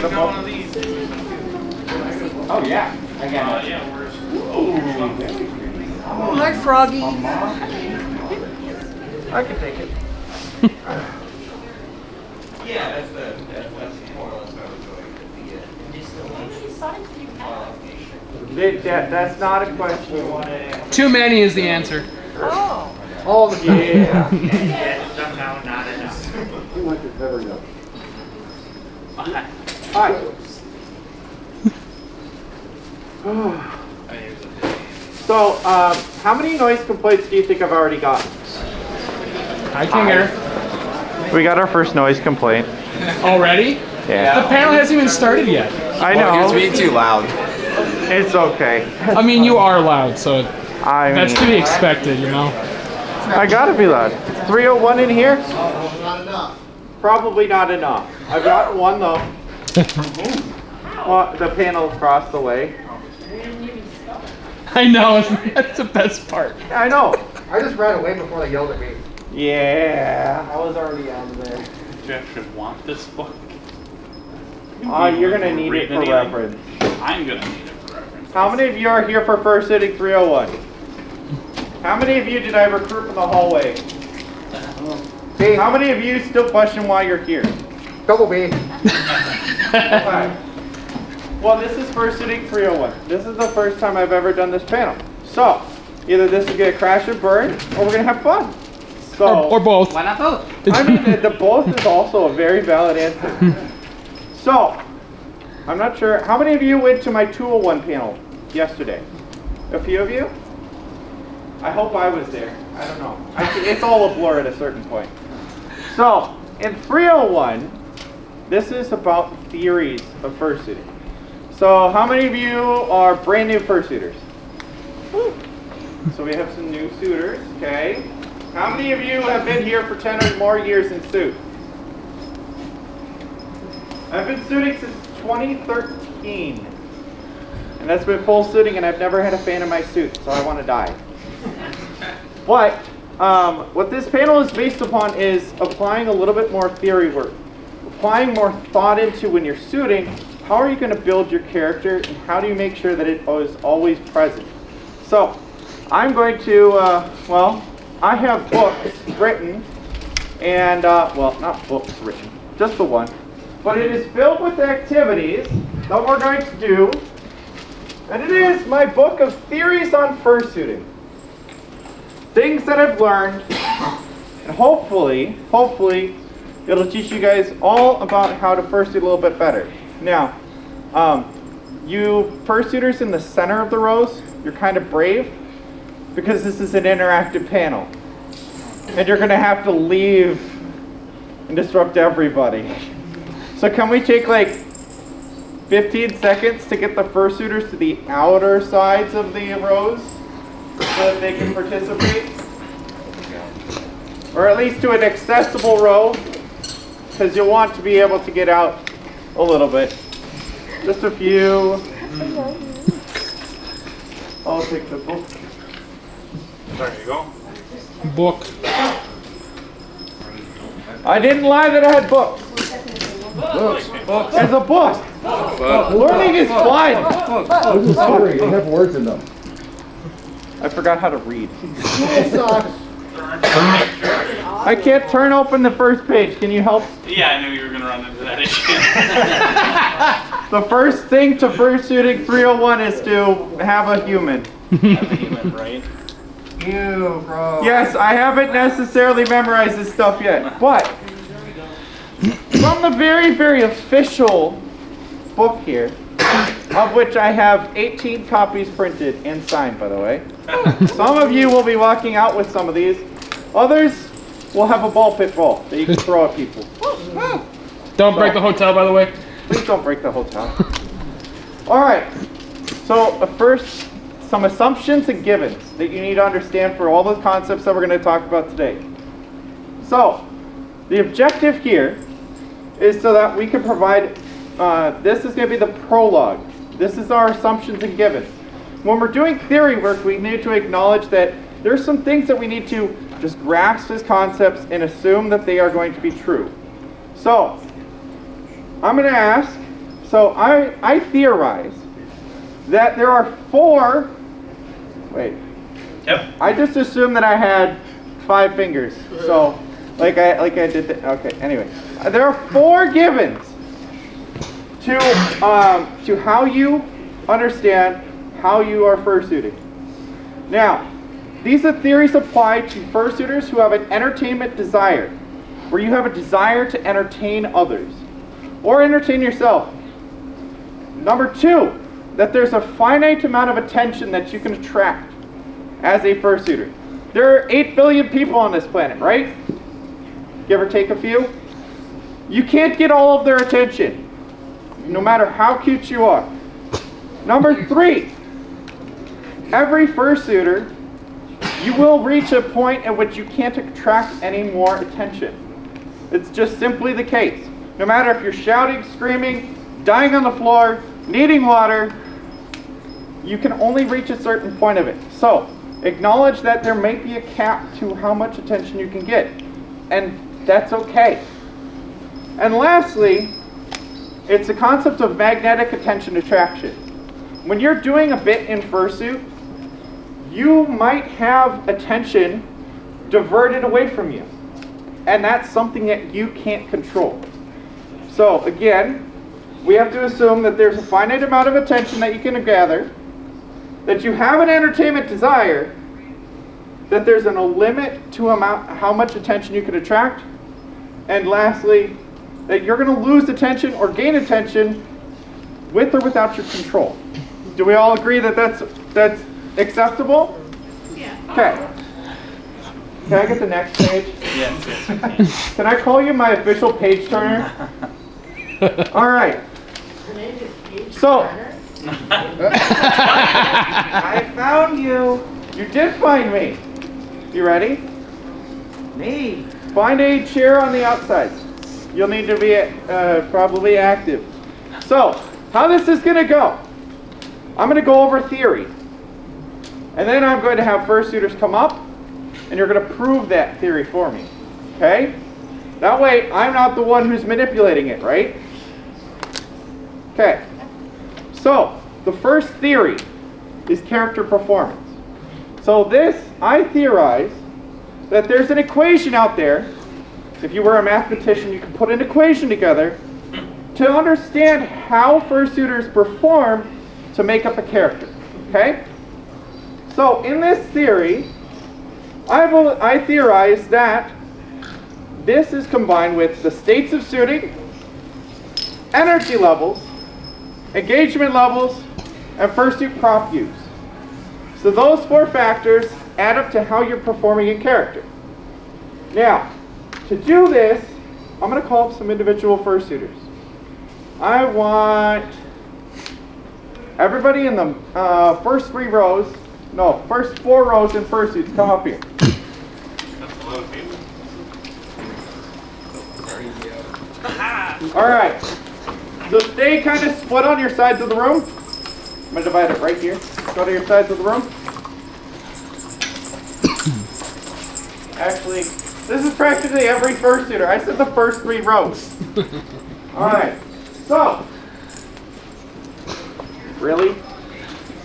one of these. Oh yeah, I got it. Yeah, Oh, hi, Froggy. I can take it. yeah, that's the more or less what I was going. That's not a question you want to answer. Too many is the answer. Oh. All the yeah. Yeah, somehow not enough. Too much is never enough. Hi. So, how many noise complaints do you think I've already gotten? Hi, Kinger. We got our first noise complaint. Already? Yeah. The panel hasn't even started yet. I know. It's being too loud. It's okay. I mean, you are loud, so that's to be mean, expected, you know? I gotta be loud. 301 in here? Not enough. Probably not enough. I've got one though. Well, the panel across the way. I know, that's the best part. I know. I just ran away before they yelled at me. Yeah, I was already out of there. Jeff should want this book. You're gonna need it for reference. I'm gonna need it for reference. How many of you are here for Fursuiting 301? How many of you did I recruit from the hallway? B. How many of you still question why you're here? Double B. Okay. Well, this is Fursuiting 301. This is the first time I've ever done this panel. So, either this is gonna crash or burn, or we're gonna have fun. So, Or both. Why not both? I mean, the both is also a very valid answer. So, I'm not sure. How many of you went to my 201 panel yesterday? A few of you? I hope I was there. I don't know. It's all a blur at a certain point. So, in 301, this is about theories of fursuiting. So, how many of you are brand new fursuiters? So we have some new suitors, okay? How many of you have been here for 10 or more years in suit? I've been suiting since 2013. And that's been full suiting, and I've never had a fan in my suit, so I want to die. But what this panel is based upon is applying a little bit more theory work. Applying more thought into when you're suiting, how are you going to build your character, and how do you make sure that it is always present? So, I'm going to, I have books written, and, not books written, just the one. But it is filled with activities that we're going to do, and it is my book of theories on fursuiting. Things that I've learned, and hopefully, it'll teach you guys all about how to fursuit a little bit better. Now, you fursuiters in the center of the rows, you're kind of brave, because this is an interactive panel. And you're going to have to leave and disrupt everybody. So can we take like 15 seconds to get the fursuiters to the outer sides of the rows so that they can participate? Or at least to an accessible row, because you'll want to be able to get out a little bit. Just a few. I'll take the book. There you go. Book. I didn't lie that I had books. Books. There's a book. Learning is fun. I'm sorry, they have words in them. I forgot how to read. I can't turn open the first page. Can you help? Yeah, I knew you were going to run into that issue. The first thing to Fursuiting 301 is to have a human. Have a human, right? Ew, bro. Yes, I haven't necessarily memorized this stuff yet, but from the very, very official book here, of which I have 18 copies printed and signed, by the way. Some of you will be walking out with some of these. Others will have a ball pit ball that you can throw at people. Don't break the hotel, by the way. Please don't break the hotel. All right. So first, some assumptions and givens that you need to understand for all the concepts that we're going to talk about today. So, the objective here is so that we can provide, this is going to be the prologue. This is our assumptions and givens. When we're doing theory work, we need to acknowledge that there's some things that we need to just grasp as concepts and assume that they are going to be true. So, I'm going to ask So I theorize that there are 4. Wait. Yep. I just assumed that I had 5 fingers. So, like I did. Okay. Anyway, there are 4 givens to how you understand how you are fursuiting. Now, these are theories applied to fursuiters who have an entertainment desire, where you have a desire to entertain others or entertain yourself. Number 2, that there's a finite amount of attention that you can attract as a fursuiter. There are 8 billion people on this planet, right? Give or take a few. You can't get all of their attention, no matter how cute you are. Number 3, every fursuiter, you will reach a point at which you can't attract any more attention. It's just simply the case. No matter if you're shouting, screaming, dying on the floor, needing water, you can only reach a certain point of it. So, acknowledge that there may be a cap to how much attention you can get. And that's okay. And lastly, it's the concept of magnetic attention attraction. When you're doing a bit in fursuit, you might have attention diverted away from you. And that's something that you can't control. So again, we have to assume that there's a finite amount of attention that you can gather, that you have an entertainment desire, that there's a limit to how much attention you can attract, and lastly, that you're going to lose attention or gain attention with or without your control. Do we all agree that that's acceptable? Yeah. Okay. Can I get the next page? Yes. Can I call you my official page turner? All right. So, I found you. You did find me. You ready? Me. Find a chair on the outside. You'll need to be probably active. So, how this is going to go? I'm going to go over theory. And then I'm going to have fursuiters come up, and you're going to prove that theory for me. Okay? That way, I'm not the one who's manipulating it, right? Okay. So, the first theory is character performance. So this, I theorize that there's an equation out there. If you were a mathematician, you could put an equation together to understand how fursuiters perform to make up a character. Okay? So in this theory, I theorize that this is combined with the states of suiting, energy levels, engagement levels, and fursuit prop use. So those 4 factors add up to how you're performing in character. Now, to do this, I'm going to call up some individual fursuiters. I want everybody in the first 4 rows in fursuits come up here. That's a lot of people. All right. So stay kind of split on your sides of the room. I'm going to divide it right here. Go to your sides of the room. Actually, this is practically every fursuiter. I said the first 3 rows. All right. So, really?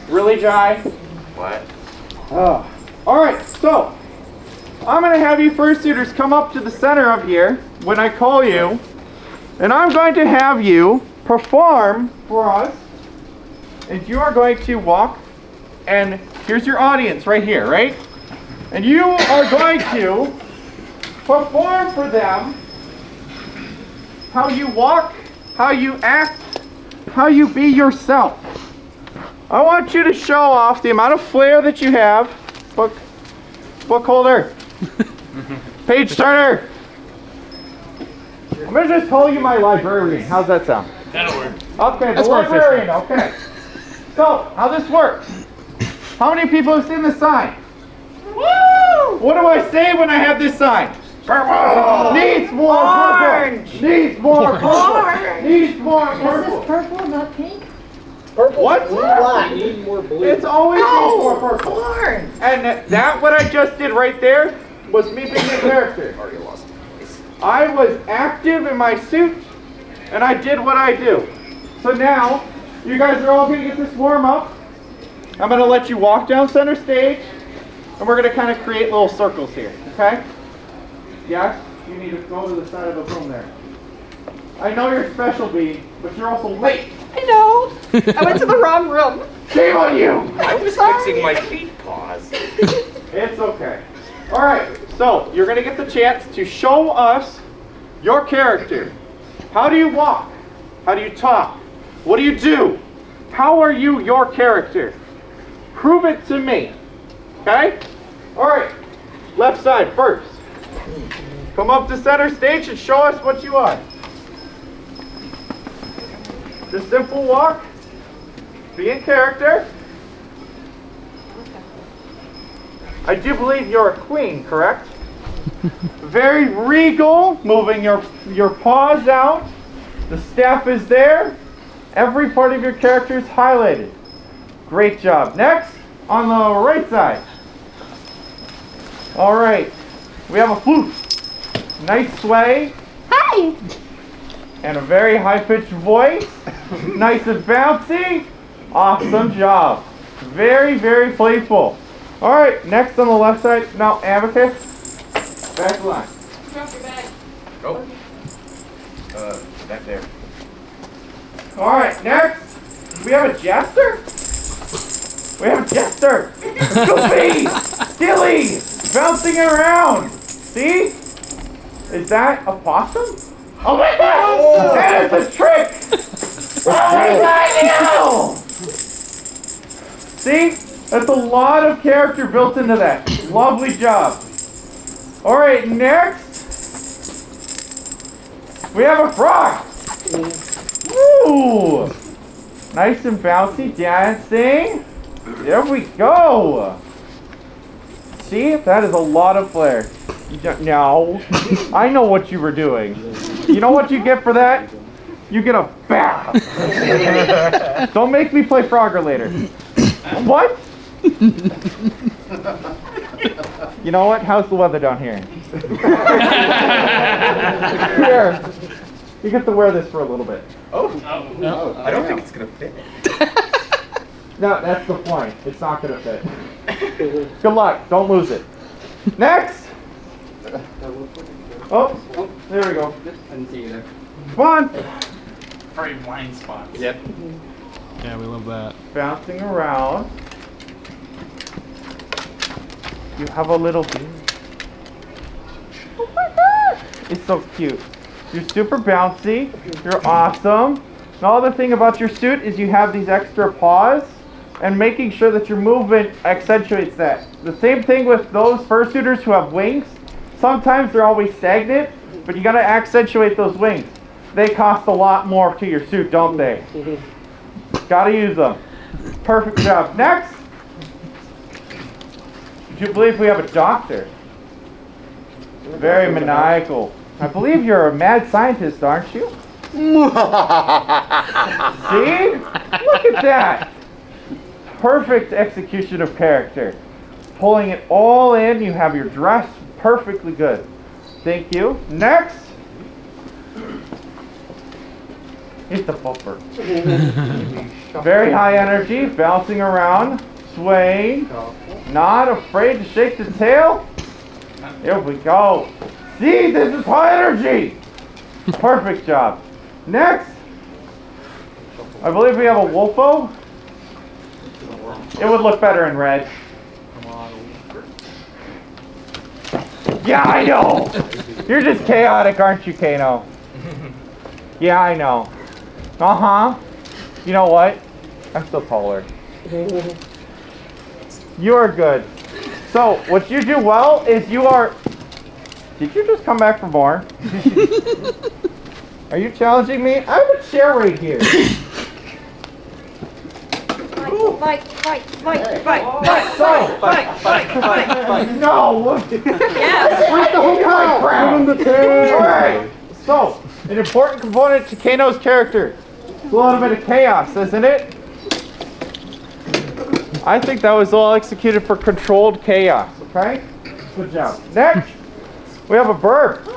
Really, Jai? What? Oh. All right. So, I'm going to have you fursuiters come up to the center of here when I call you. And I'm going to have you perform for us. And you are going to walk, and here's your audience right here, right? And you are going to perform for them how you walk, how you act, how you be yourself. I want you to show off the amount of flair that you have. Book holder. Page turner. I'm going to just call you my librarian. How's that sound? That'll work. Okay, That's the more librarian, okay. So, how this works. How many people have seen this sign? Woo! What do I say when I have this sign? Purple! Needs more Orange! purple! Needs more purple! Orange! Needs more Is this purple! purple, not pink? What? Black. Need more blue. It's always needs more purple. Orange! And that what I just did right there was me being a character. Already lost my voice. I was active in my suit, and I did what I do. So now, you guys are all gonna get this warm up. I'm gonna let you walk down center stage, and we're gonna kind of create little circles here, okay? Yes, you need to go to the side of the room there. I know you're special, Bee, but you're also late. I know. I went to the wrong room. Shame on you! I was fixing my feet paws. It's okay. All right, so you're gonna get the chance to show us your character. How do you walk? How do you talk? What do you do? How are you your character? Prove it to me, okay? All right, left side first. Come up to center stage and show us what you are. Just simple walk, be in character. I do believe you're a queen, correct? Very regal, moving your paws out. The staff is there. Every part of your character is highlighted. Great job. Next, on the right side. All right, we have a flute. Nice sway. Hi. And a very high-pitched voice. Nice and bouncy. Awesome job. Very, very playful. All right, next on the left side. Now, Abacus, back line. Drop your bag. Oh. Back there. All right, next, we have a jester. We have a jester. Goofy, silly, bouncing around. See? Is that a possum? Oh my God! That is a trick! Oh my God, no! See? That's a lot of character built into that. Lovely job. All right, next, we have a frog. Woo! Nice and bouncy, dancing. There we go. See, that is a lot of flair. No, I know what you were doing. You know what you get for that? You get a bath. Don't make me play Frogger later. What? You know what? How's the weather down here? Here. You get to wear this for a little bit. Oh. No. I don't think it's gonna fit. No, that's the point. It's not going to fit. Good luck. Don't lose it. Next. Oh, there we go. Didn't see you there. Come on. Very blind spots. Yep. Yeah, we love that. Bouncing around. You have a little bee. Oh my God. It's so cute. You're super bouncy. You're awesome. And all the thing about your suit is you have these extra paws and making sure that your movement accentuates that. The same thing with those fursuiters who have wings. Sometimes they're always stagnant, but you gotta accentuate those wings. They cost a lot more to your suit, don't they? Gotta use them. Perfect job. Next. Do you believe we have a doctor? Very maniacal. I believe you're a mad scientist, aren't you? See? Look at that. Perfect execution of character. Pulling it all in, you have your dress perfectly good. Thank you. Next. It's the bumper. Very high energy, bouncing around, swaying, not afraid to shake the tail. Here we go. See, this is high energy. Perfect job. Next, I believe we have a wolfo. It would look better in red. Yeah, I know. You're just chaotic, aren't you, Kano? Yeah, I know. Uh-huh. You know what? I'm still taller. You are good. So, what you do well is you are... Did you just come back for more? Are you challenging me? I have a chair right here. Fight. No! Yes. Where's the whole crown? Alright. So, an important component to Kano's character. It's a little bit of chaos, isn't it? I think that was all executed for controlled chaos, okay? Good job. Next, we have a bird.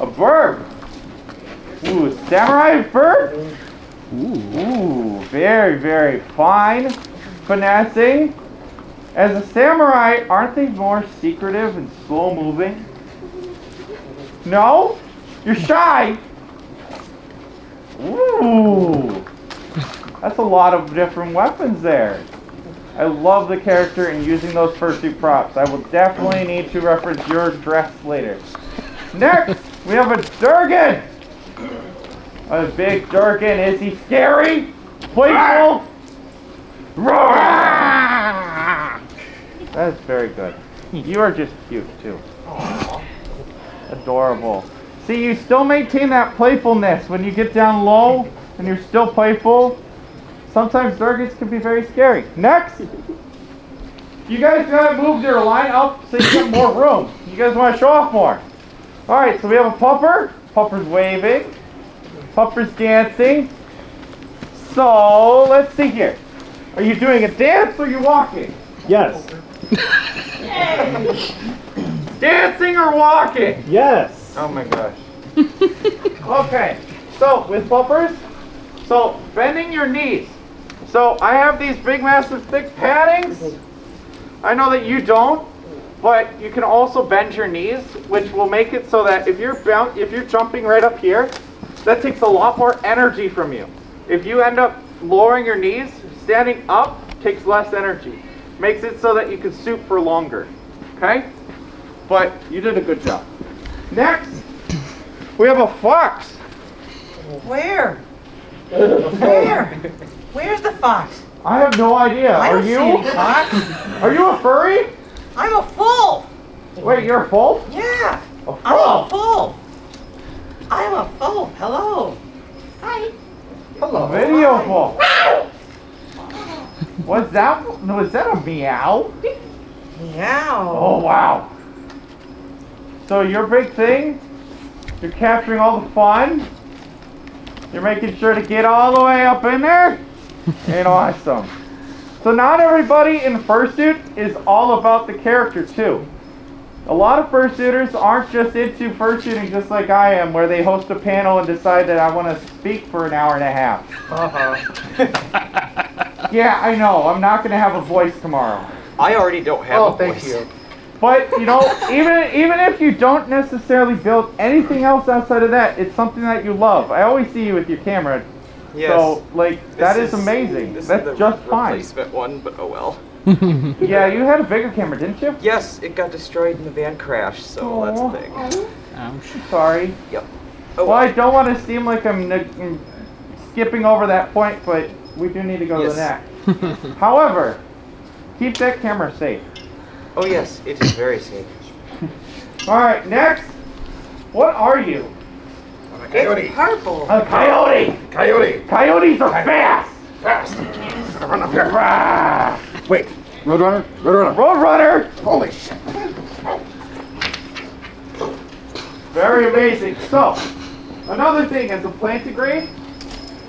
A bird. Ooh, samurai fur. Ooh, very, very fine. Finessing. As a samurai, aren't they more secretive and slow moving? No? You're shy? Ooh. That's a lot of different weapons there. I love the character and using those fursuit props. I will definitely need to reference your dress later. Next, we have a Durgan. A big Durgan. Is he scary? Playful? That's very good. You are just cute too. Adorable. See, you still maintain that playfulness when you get down low and you're still playful. Sometimes Durgans can be very scary. Next, you guys gotta move your line up so you get more room. You guys want to show off more. All right, so we have a pupper. Pupper's waving. Pupper's dancing. So let's see here. Are you doing a dance or are you walking? Yes. Dancing or walking? Yes. Oh my gosh. Okay, so with puppers, so bending your knees. So I have these big, massive, thick paddings. I know that you don't, but you can also bend your knees, which will make it so that if you're jumping right up here, that takes a lot more energy from you. If you end up lowering your knees, standing up takes less energy. Makes it so that you can soup for longer. Okay? But you did a good job. Next, we have a fox. Where? Where? Where's the fox? I have no idea. I Are don't see you? any fox. Are you a furry? I'm a fool. Wait, you're a foal? Yeah. A I'm foal? a fool. I'm a fool. Hello. Hi. A video foal. Was that a meow? Meow. Oh wow. So your big thing, you're capturing all the fun. You're making sure to get all the way up in there. And awesome. So not everybody in fursuit is all about the character too. A lot of fursuiters aren't just into fursuiting just like I am, where they host a panel and decide that I want to speak for an hour and a half. Yeah, I know. I'm not going to have a voice tomorrow. I already don't have a thank voice. you. But, you know, even if you don't necessarily build anything else outside of that, it's something that you love. I always see you with your camera. Yes. So, like, that This is amazing. This That's is the just fine. replacement one, but oh well. Yeah, you had a bigger camera, didn't you? Yes, it got destroyed in the van crash, so that's Aw. the thing. Ouch. Sorry. Yep. Oh Well, I don't want to seem like I'm skipping over that point, but we do need to go to the next. However, keep that camera safe. Oh yes, it is very safe. All right, next. What are you? I'm a coyote. It's purple. A coyote. Coyote. Coyotes are fast. Fast. Gotta run up here. Rah. Wait. Roadrunner? Roadrunner. Roadrunner. Holy shit. Very amazing. So, another thing is a plantigrade.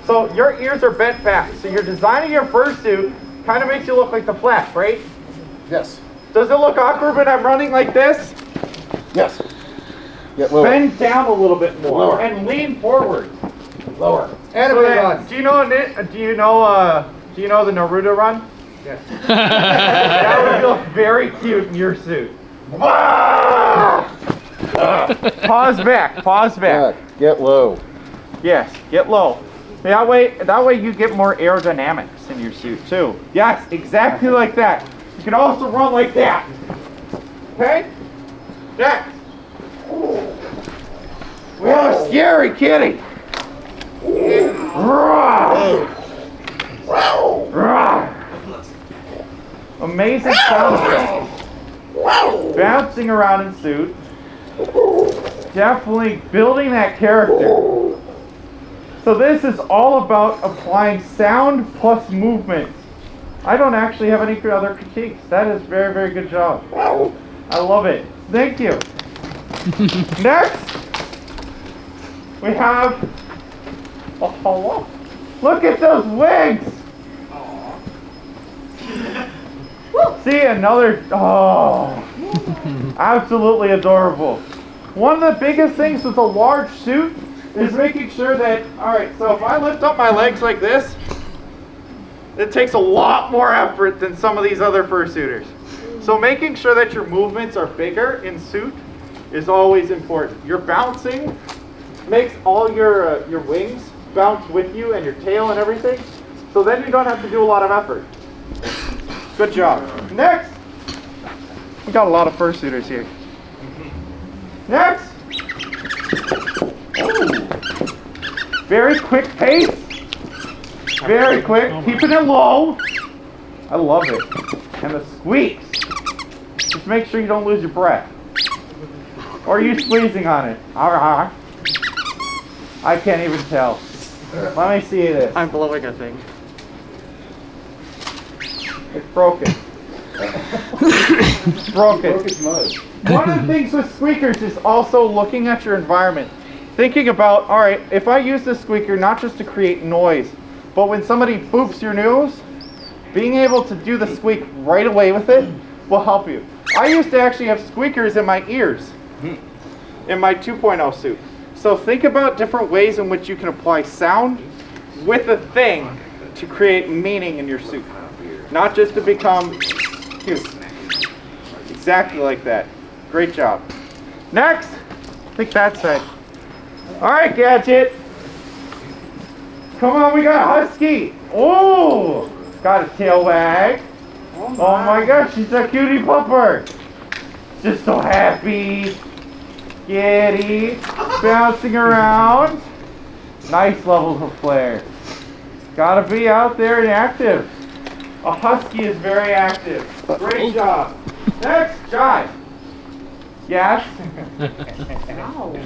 So your ears are bent back. So you're designing your fursuit kind of makes you look like the Flash, right? Yes. Does it look awkward when I'm running like this? Yes. Get lower. Bend down a little bit more Lower. and lean forward. Lower. So Anime that- run. do you know the Naruto run? Yes. That would look very cute in your suit. Pause back. Pause back. Get low. Yes, get low. That way you get more aerodynamics in your suit too. Yes, exactly like that. You can also run like that. Okay? Next. We have a scary kitty. Roar. Roar. Amazing sound effects. Bouncing around in suit. Definitely building that character. So this is all about applying sound plus movement. I don't actually have any other critiques. That is very, very good job. I love it. Thank you. Next, we have oh, look at those wings. See, another, absolutely adorable. One of the biggest things with a large suit is making sure that, all right, so if I lift up my legs like this, it takes a lot more effort than some of these other fursuiters. So making sure that your movements are bigger in suit is always important. Your bouncing makes all your wings bounce with you and your tail and everything. So then you don't have to do a lot of effort. Good job. Next. We got a lot of fursuiters here. Next. Ooh. Very quick pace. Very quick. Keeping it low. I love it. And the squeaks. Just make sure you don't lose your breath. Or are you squeezing on it? I can't even tell. Let me see this. I'm blowing a thing. It's broken. It's broken. One of the things with squeakers is also looking at your environment. Thinking about, all right, if I use this squeaker not just to create noise, but when somebody boops your nose, being able to do the squeak right away with it will help you. I used to actually have squeakers in my ears in my 2.0 suit. So think about different ways in which you can apply sound with a thing to create meaning in your suit. Not just to become cute. Exactly like that. Great job. Next, I think that's it. All right, Gadget. Come on, we got a husky. Oh, got a tail wag. Oh my gosh, she's a cutie pupper. Just so happy, giddy, bouncing around. Nice levels of flair. Gotta be out there and active. A husky is very active. Great job. Next, Jive. Yes?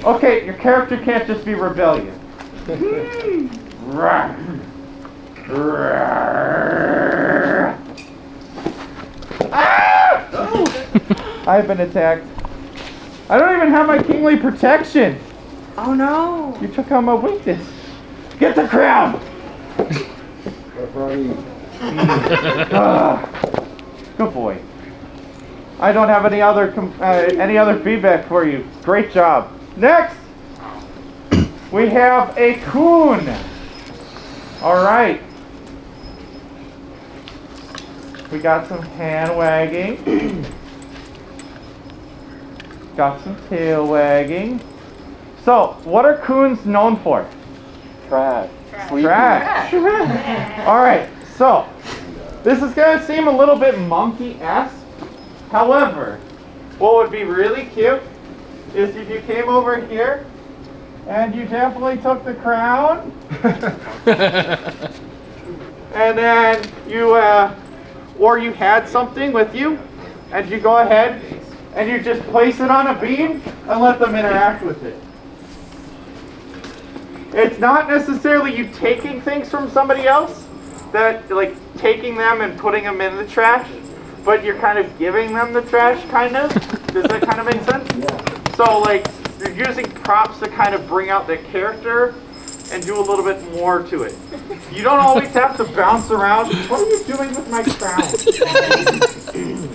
Okay, your character can't just be rebellious. Ah! I've been attacked. I don't even have my kingly protection. Oh no. You took out my weakness. Get the crown. Good boy. I don't have any other feedback for you. Great job. Next, we have a coon. All right. We got some hand wagging. Got some tail wagging. So, what are coons known for? Trash. Trash. All right. So, this is going to seem a little bit monkey-esque. However, what would be really cute is if you came over here and you definitely took the crown and then you, or you had something with you and you go ahead and you just place it on a beam and let them interact with it. It's not necessarily you taking things from somebody else, that like taking them and putting them in the trash, but you're kind of giving them the trash, kind of. Does that kind of make sense? Yeah. So like you're using props to kind of bring out the character and do a little bit more to it. You don't always have to bounce around. What are you doing with my crown?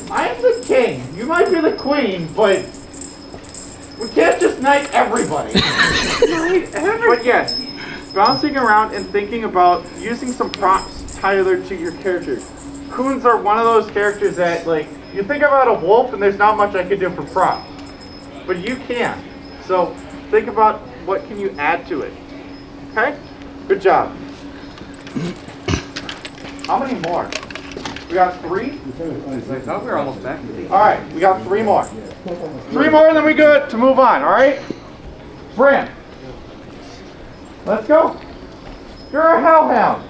I am the king. You might be the queen, but we can't just knight everybody. But yes, bouncing around and thinking about using some props tailored to your character. Coons are one of those characters that, like, you think about a wolf and there's not much I can do for prop, but you can. So think about what can you add to it. Okay? Good job. How many more? We got 3? I thought we were almost back. All right, we got 3 more. 3 more and then we good to move on, all right? Bram, let's go. You're a hellhound.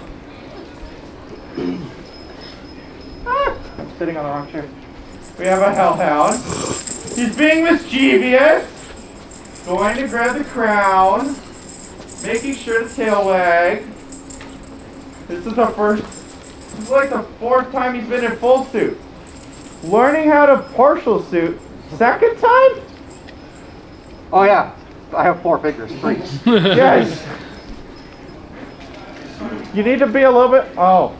I'm sitting on the wrong chair. We have a hellhound. He's being mischievous. Going to grab the crown. Making sure to tail wag. This is like the 4th time he's been in full suit. Learning how to partial suit. 2nd time? Oh yeah, I have 4 fingers. 3. Yes. You need to be a little bit. Oh,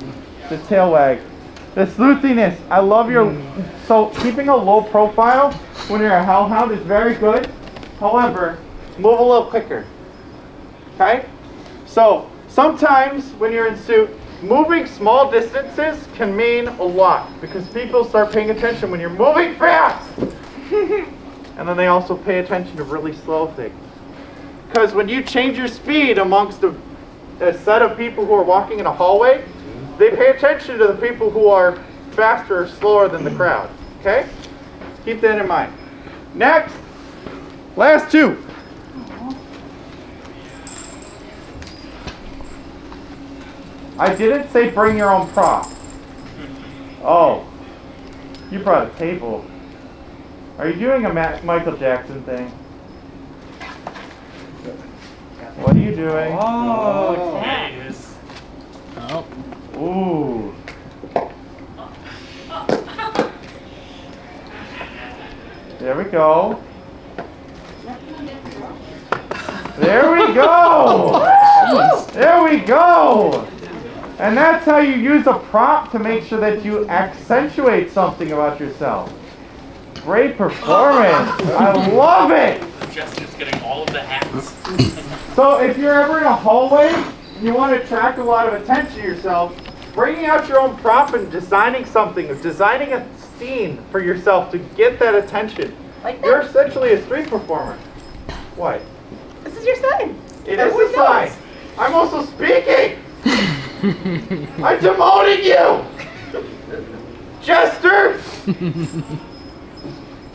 the tail wag. The sleuthiness. I love your. So keeping a low profile when you're a hellhound is very good. However, move a little quicker. Okay? So sometimes when you're in suit, moving small distances can mean a lot because people start paying attention when you're moving fast. And then they also pay attention to really slow things. Because when you change your speed amongst a set of people who are walking in a hallway, they pay attention to the people who are faster or slower than the crowd. Okay? Keep that in mind. Next, last two. I didn't say bring your own prop. Oh, you brought a table. Are you doing a Michael Jackson thing? What are you doing? Oh, There he is. Oh. Ooh. There we go. There we go. There we go. And that's how you use a prop to make sure that you accentuate something about yourself. Great performance. I love it. Jessica's getting all of the hats. So if you're ever in a hallway and you want to attract a lot of attention to yourself, bringing out your own prop and designing something, designing a scene for yourself to get that attention. Like You're that? essentially a street performer. What? This is your sign. It is Everyone a sign. knows. I'm also speaking. I'm demoting you, Jester.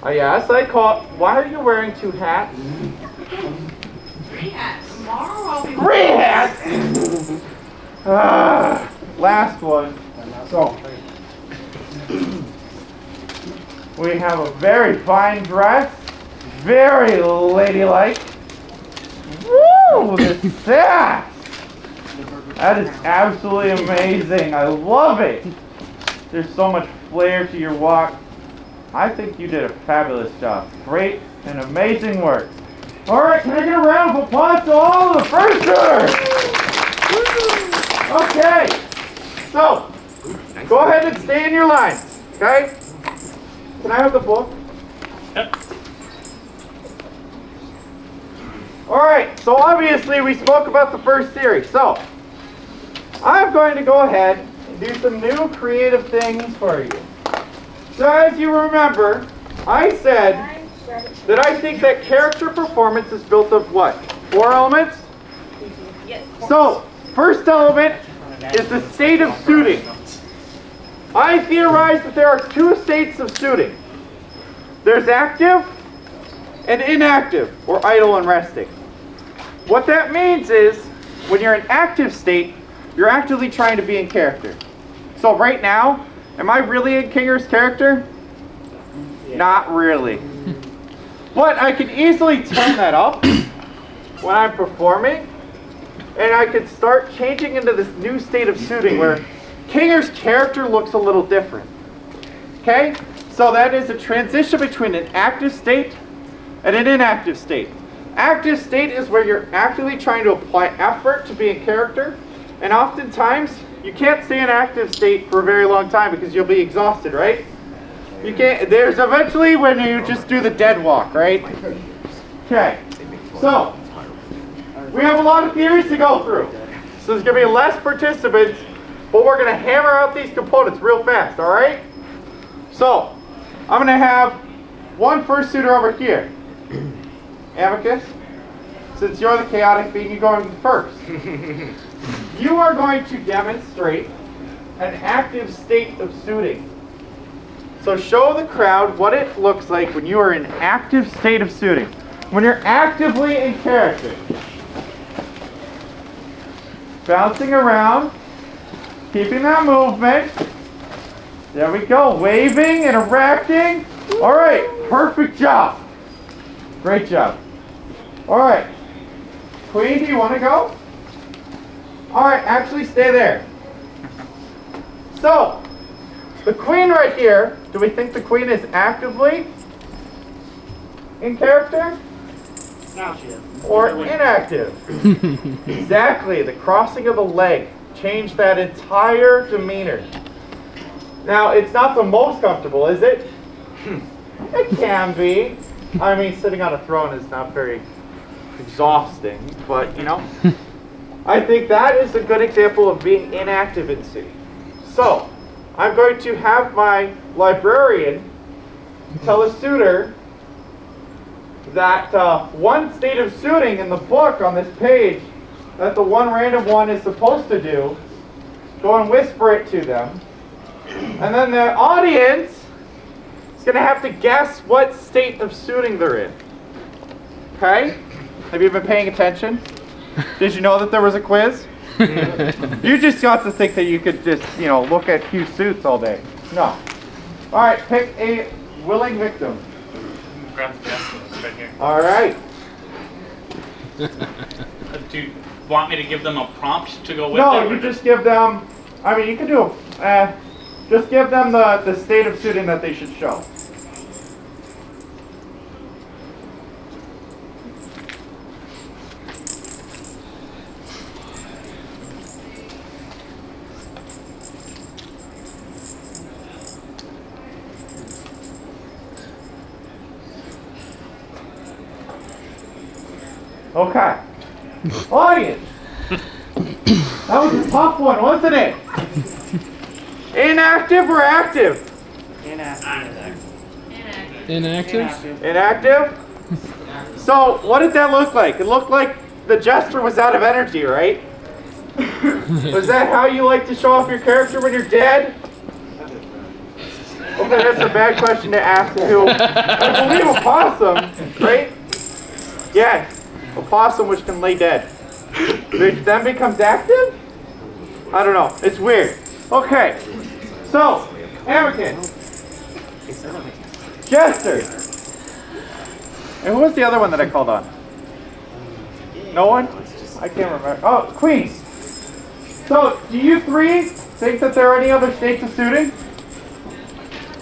Yes, I call. Why are you wearing two hats? Three hats. Tomorrow I'll be. Three hats. Last one. So we have a very fine dress, very ladylike. Woo! The sass. That is absolutely amazing. I love it. There's so much flair to your walk. I think you did a fabulous job. Great and amazing work. All right, can I get a round of applause to all of the fursuiters? Okay, so go ahead and stay in your lines, okay? Can I have the book? Yep. All right, so obviously we spoke about the first series. So I'm going to go ahead and do some new creative things for you. So as you remember, I said that I think that character performance is built of what? 4 elements? Yes. So, first element is the state of suiting. I theorize that there are 2 states of suiting. There's active and inactive, or idle and resting. What that means is, when you're in active state, you're actively trying to be in character. So right now, am I really in Kinger's character? Not really. But I can easily turn that up when I'm performing, and I can start changing into this new state of suiting where Kinger's character looks a little different. Okay? So that is a transition between an active state and an inactive state. Active state is where you're actively trying to apply effort to be in character, and oftentimes you can't stay in active state for a very long time because you'll be exhausted, right? You can't. There's eventually when you just do the dead walk, right? Okay. So we have a lot of theories to go through. So there's going to be less participants, but we're going to hammer out these components real fast, all right? So I'm going to have one fursuiter over here. Amicus, since you're the chaotic being, you're going first. You are going to demonstrate an active state of suiting. So show the crowd what it looks like when you are in active state of suiting. When you're actively in character. Bouncing around, keeping that movement. There we go, waving, interacting. All right, perfect job. Great job. All right, Queen, do you want to go? All right, actually stay there. So, the Queen right here, do we think the Queen is actively in character? Now she is. Or inactive? Exactly, the crossing of the leg changed that entire demeanor. Now, it's not the most comfortable, is it? It can be. I mean, sitting on a throne is not very exhausting, but you know, I think that is a good example of being inactive in C. So, I'm going to have my librarian tell a suitor that one state of suiting in the book on this page that the one random one is supposed to do, go and whisper it to them. And then the audience is going to have to guess what state of suiting they're in. Okay? Have you been paying attention? Did you know that there was a quiz? You just got to think that you could just, you know, look at cute suits all day. No. All right, pick a willing victim. Grab the desk right here. All right. Do you want me to give them a prompt to go with No, them? you just give them, I mean, you can do, just give them the state of suiting that they should show. Okay. Audience. That was a tough one, wasn't it? Inactive or active? Inactive? Inactive? So, what did that look like? It looked like the jester was out of energy, right? Was that how you like to show off your character when you're dead? Okay, that's a bad question to ask to, I believe, a possum, right? Yeah, a possum which can lay dead. Which then becomes active? I don't know. It's weird. Okay. So, Anakin. Jester. And who was the other one that I called on? No one? I can't remember. Oh, Queen. So, do you three think that there are any other states of suiting?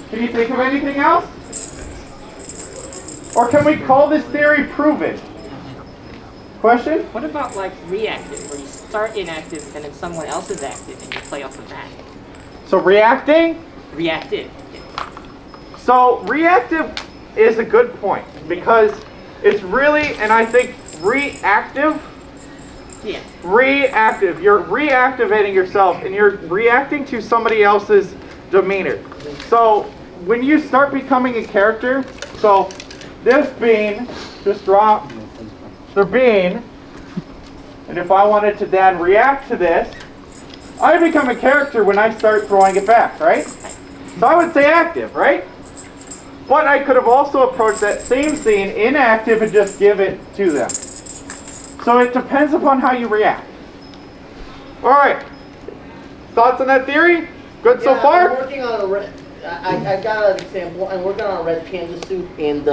Can you think of anything else? Or can we call this theory proven? Question? What about like reactive, where you start inactive and then someone else is active and you play off of that? So reacting? Reactive. So reactive is a good point because it's really, and I think reactive. Yeah. Reactive. You're reactivating yourself and you're reacting to somebody else's demeanor. So when you start becoming a character, so this being, just draw the bean, and if I wanted to then react to this, I become a character when I start throwing it back, right? So I would say active, right? But I could have also approached that same scene inactive and just give it to them. So it depends upon how you react. All right. Thoughts on that theory? Good so far? I'm working on a red. I got an example. I'm working on a red panda suit, and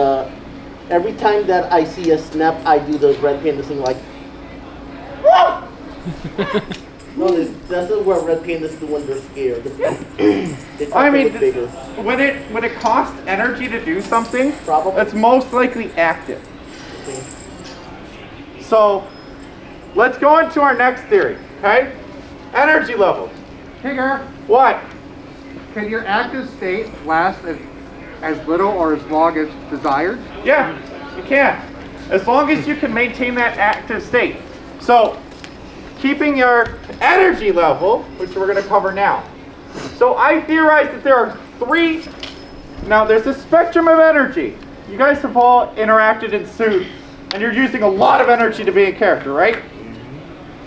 every time that I see a snap, I do the red panda thing like. No, that's what red pandas do when they're scared. They I mean, bigger. when it costs energy to do something, Probably. it's most likely active. So let's go into our next theory, okay? Energy levels. Kinger, What? can your active state last as little or as long as desired? Yeah, you can. As long as you can maintain that active state. So, keeping your energy level, which we're going to cover now. So I theorize that there are three. Now, there's a spectrum of energy. You guys have all interacted in suit, and you're using a lot of energy to be a character, right?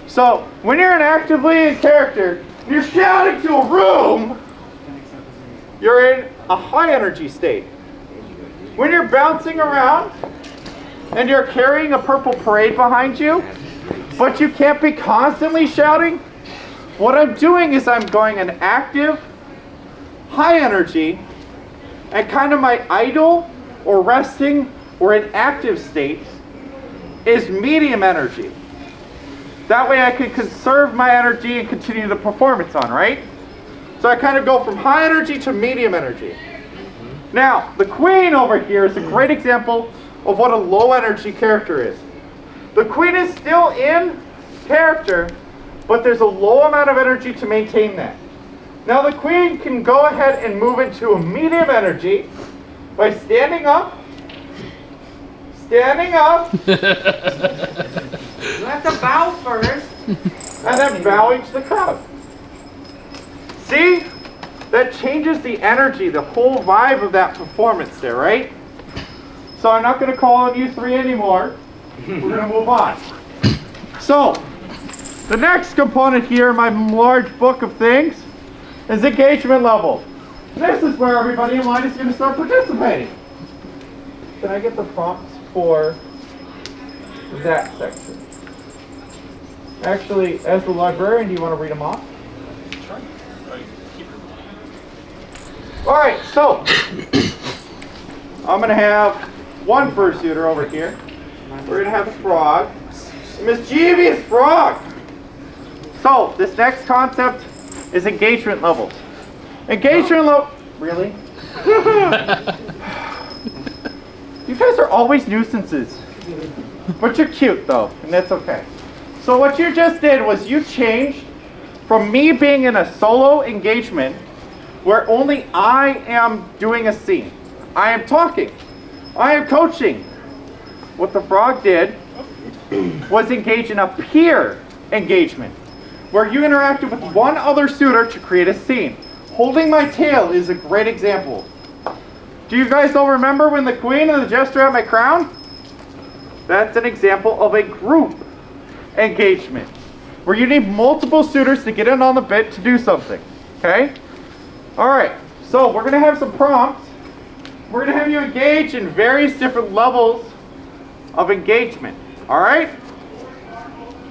So, when you're an actively in character, and you're shouting to a room, you're in a high energy state. When you're bouncing around and you're carrying a purple parade behind you, but you can't be constantly shouting, what I'm doing is I'm going an active, high energy, and kind of my idle or resting or inactive state is medium energy. That way I can conserve my energy and continue the performance on, right? So I kind of go from high energy to medium energy. Now, the Queen over here is a great example of what a low energy character is. The Queen is still in character, but there's a low amount of energy to maintain that. Now the Queen can go ahead and move into a medium energy by standing up, standing up, You have to bow first. and then bowing to the crowd. See? That changes the energy, the whole vibe of that performance there, right? So I'm not going to call on you three anymore. We're going to move on. So, the next component here in my large book of things is engagement level. This is where everybody in line is going to start participating. Can I get the prompts for that section? Actually, as the librarian, do you want to read them off? All right, so I'm going to have one fursuiter over here. We're going to have a frog. A mischievous frog. So this next concept is engagement levels. Engagement level. Really? You guys are always nuisances. But you're cute though, and that's okay. So what you just did was you changed from me being in a solo engagement where only I am doing a scene. I am talking. I am coaching. What the frog did was engage in a peer engagement where you interacted with one other suitor to create a scene. Holding my tail is a great example. Do you guys all remember when the queen and the jester had my crown? That's an example of a group engagement where you need multiple suitors to get in on the bit to do something. Okay? Alright, so we're going to have some prompts. We're going to have you engage in various different levels of engagement. Alright?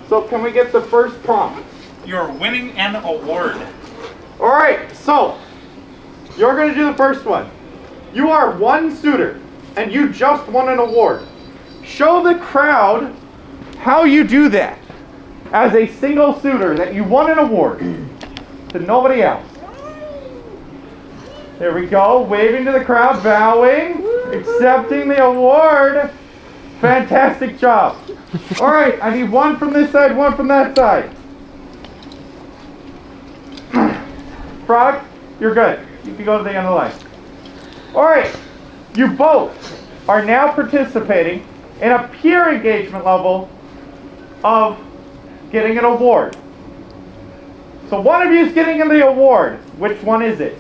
So can we get the first prompt? You're winning an award. Alright, so you're going to do the first one. You are one suitor and you just won an award. Show the crowd how you do that as a single suitor that you won an award to nobody else. There we go, waving to the crowd, bowing, accepting the award. Fantastic job. All right, I need one from this side, one from that side. Frog, you're good. You can go to the end of the line. All right, you both are now participating in a peer engagement level of getting an award. So one of you is getting the award. Which one is it?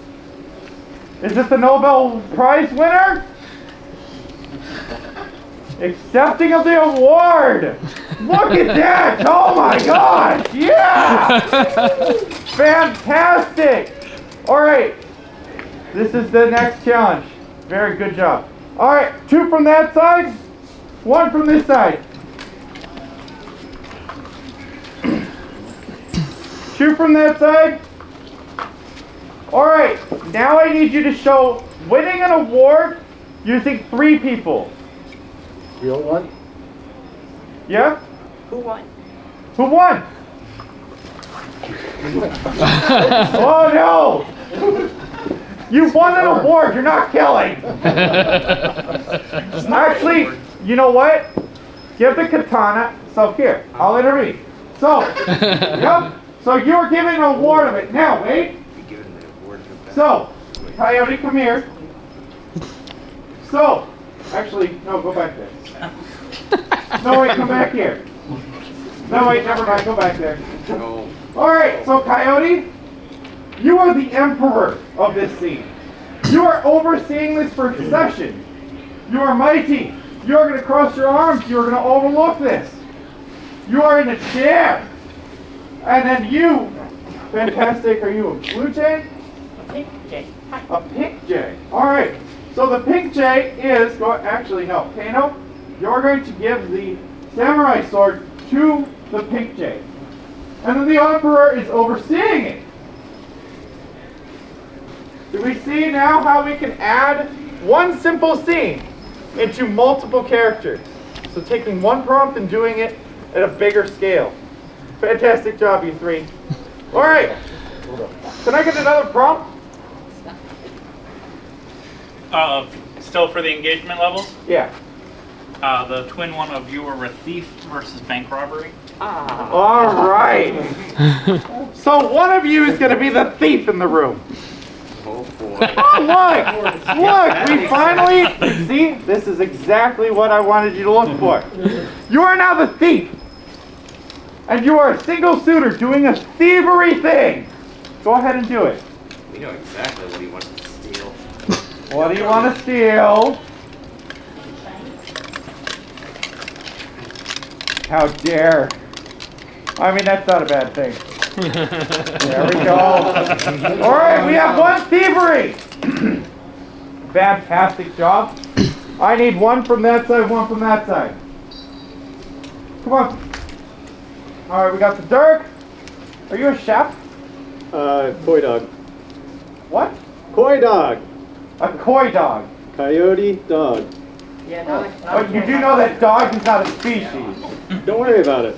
Is it the Nobel Prize winner? Accepting of the award. Look at that. Oh my gosh. Yeah. Fantastic. All right. This is the next challenge. Very good job. All right. 2 from that side. 1 from this side. 2 from that side. All right, now I need you to show winning an award using 3 people. You don't want? Yeah? Who won? Who won? Oh no! You won an award, you're not killing. Actually, you know what? Give the katana, so here, I'll intervene. So, yep, so you're giving an award of it. Now, wait. So, Coyote, come here. So, actually, no, go back there. No, wait, come back here. No, wait, never mind, go back there. Alright, so Coyote, you are the emperor of this scene. You are overseeing this procession. You are mighty. You are going to cross your arms. You are going to overlook this. You are in a chair. And then you, fantastic, are you a blue jay? Pink Jay. Hi. A pink jay. All right. So the pink jay is going. Actually, no. Kano, you're going to give the samurai sword to the pink jay, and then the emperor is overseeing it. Do we see now how we can add one simple scene into multiple characters? So taking one prompt and doing it at a bigger scale. Fantastic job, you 3. All right. Can I get another prompt? Still for the engagement levels? Yeah. The twin one of you are a thief versus bank robbery. All right. So one of you is going to be the thief in the room. Oh, look! We finally, see, this is exactly what I wanted you to look for. You are now the thief. And you are a single suitor doing a thievery thing. Go ahead and do it. We know exactly what he wants to steal. What do you want to steal? How dare. I mean, that's not a bad thing. There we go. All right, we have one thievery. Fantastic job. I need one from that side, one from that side. Come on. All right, we got the Dirk. Are you a chef? Koi dog. What? Koi dog. A koi dog. Coyote dog. Yeah, no. But you do know that dog is not a species. Don't worry about it.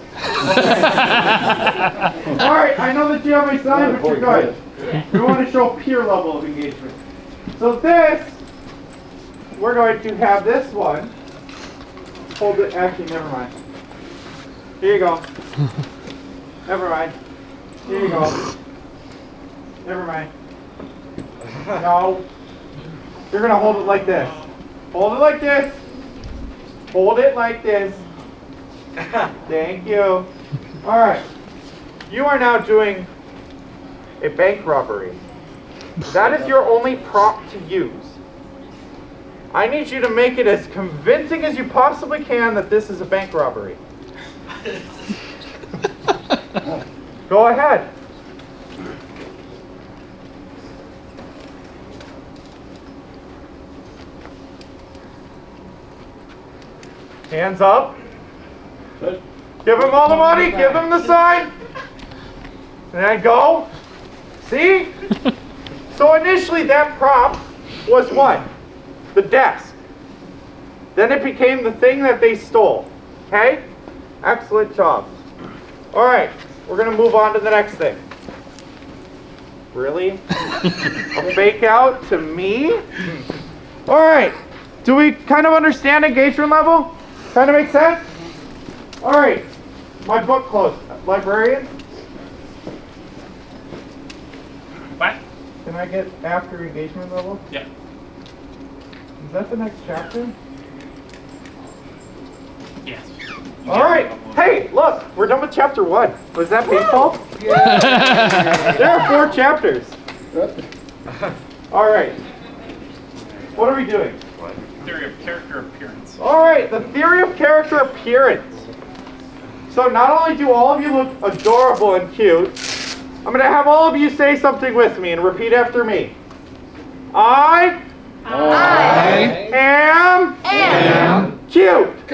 All right, I know that you have my sign, but you're good. We want to show peer level of engagement. So this, we're going to have this one. Hold it. Actually, never mind. Here you go. Never mind. Here you go. Never mind. No. You're going to hold it like this. Hold it like this. Hold it like this. Thank you. All right. You are now doing a bank robbery. That is your only prop to use. I need you to make it as convincing as you possibly can that this is a bank robbery. Go ahead. Hands up. Give him all the money. Give him the sign. And then go. See? So initially that prop was what? The desk. Then it became the thing that they stole. Okay? Excellent job. All right. We're going to move on to the next thing. Really? A fake out to me? All right. Do we kind of understand engagement level? Kind of make sense? All right. My book closed. Librarian? What? Can I get after engagement level? Yeah. Is that the next chapter? Yes. All right. Hey, look. We're done with chapter 1. Was that painful? There are 4 chapters. All right. What are we doing? Theory of character appearance. All right. The theory of character appearance. So not only do all of you look adorable and cute, I'm going to have all of you say something with me and repeat after me. I am cute.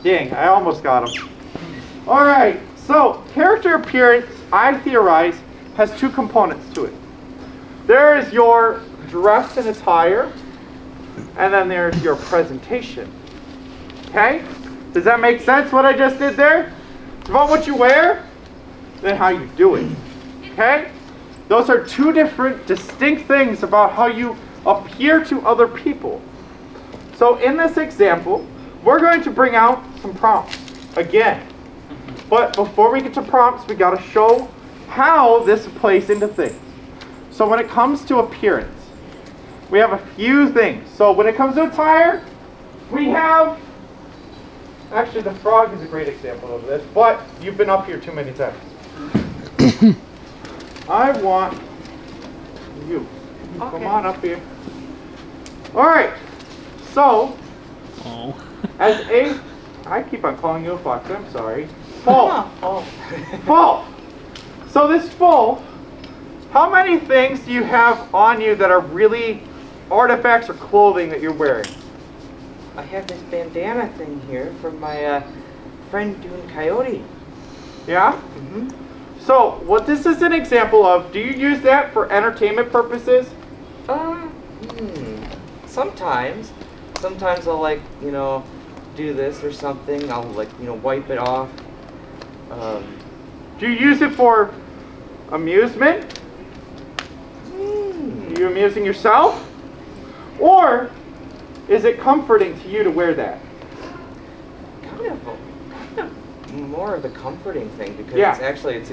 Dang, I almost got him. All right, so character appearance, I theorize, has 2 components to it. There is your dress and attire, and then there's your presentation. Okay? Does that make sense what I just did there? It's about what you wear, then how you do it. Okay? Those are 2 different distinct things about how you appear to other people. So in this example, we're going to bring out some prompts again. But before we get to prompts, we got to show how this plays into things. So when it comes to appearance, we have a few things. So when it comes to attire, we have, actually the frog is a great example of this, but you've been up here too many times. I want you. Come on up here. All right. So, as a, I keep on calling you a fox. I'm sorry. Full. Full. So this full, how many things do you have on you that are really artifacts or clothing that you're wearing? I have this bandana thing here from my friend doing Coyote. Yeah? Mm-hmm. So, what this is an example of, do you use that for entertainment purposes? Sometimes. Sometimes I'll like, do this or something. I'll like, wipe it off. Do you use it for amusement? Are you amusing yourself? Or is it comforting to you to wear that? Kind of more of the comforting thing because Yeah. it's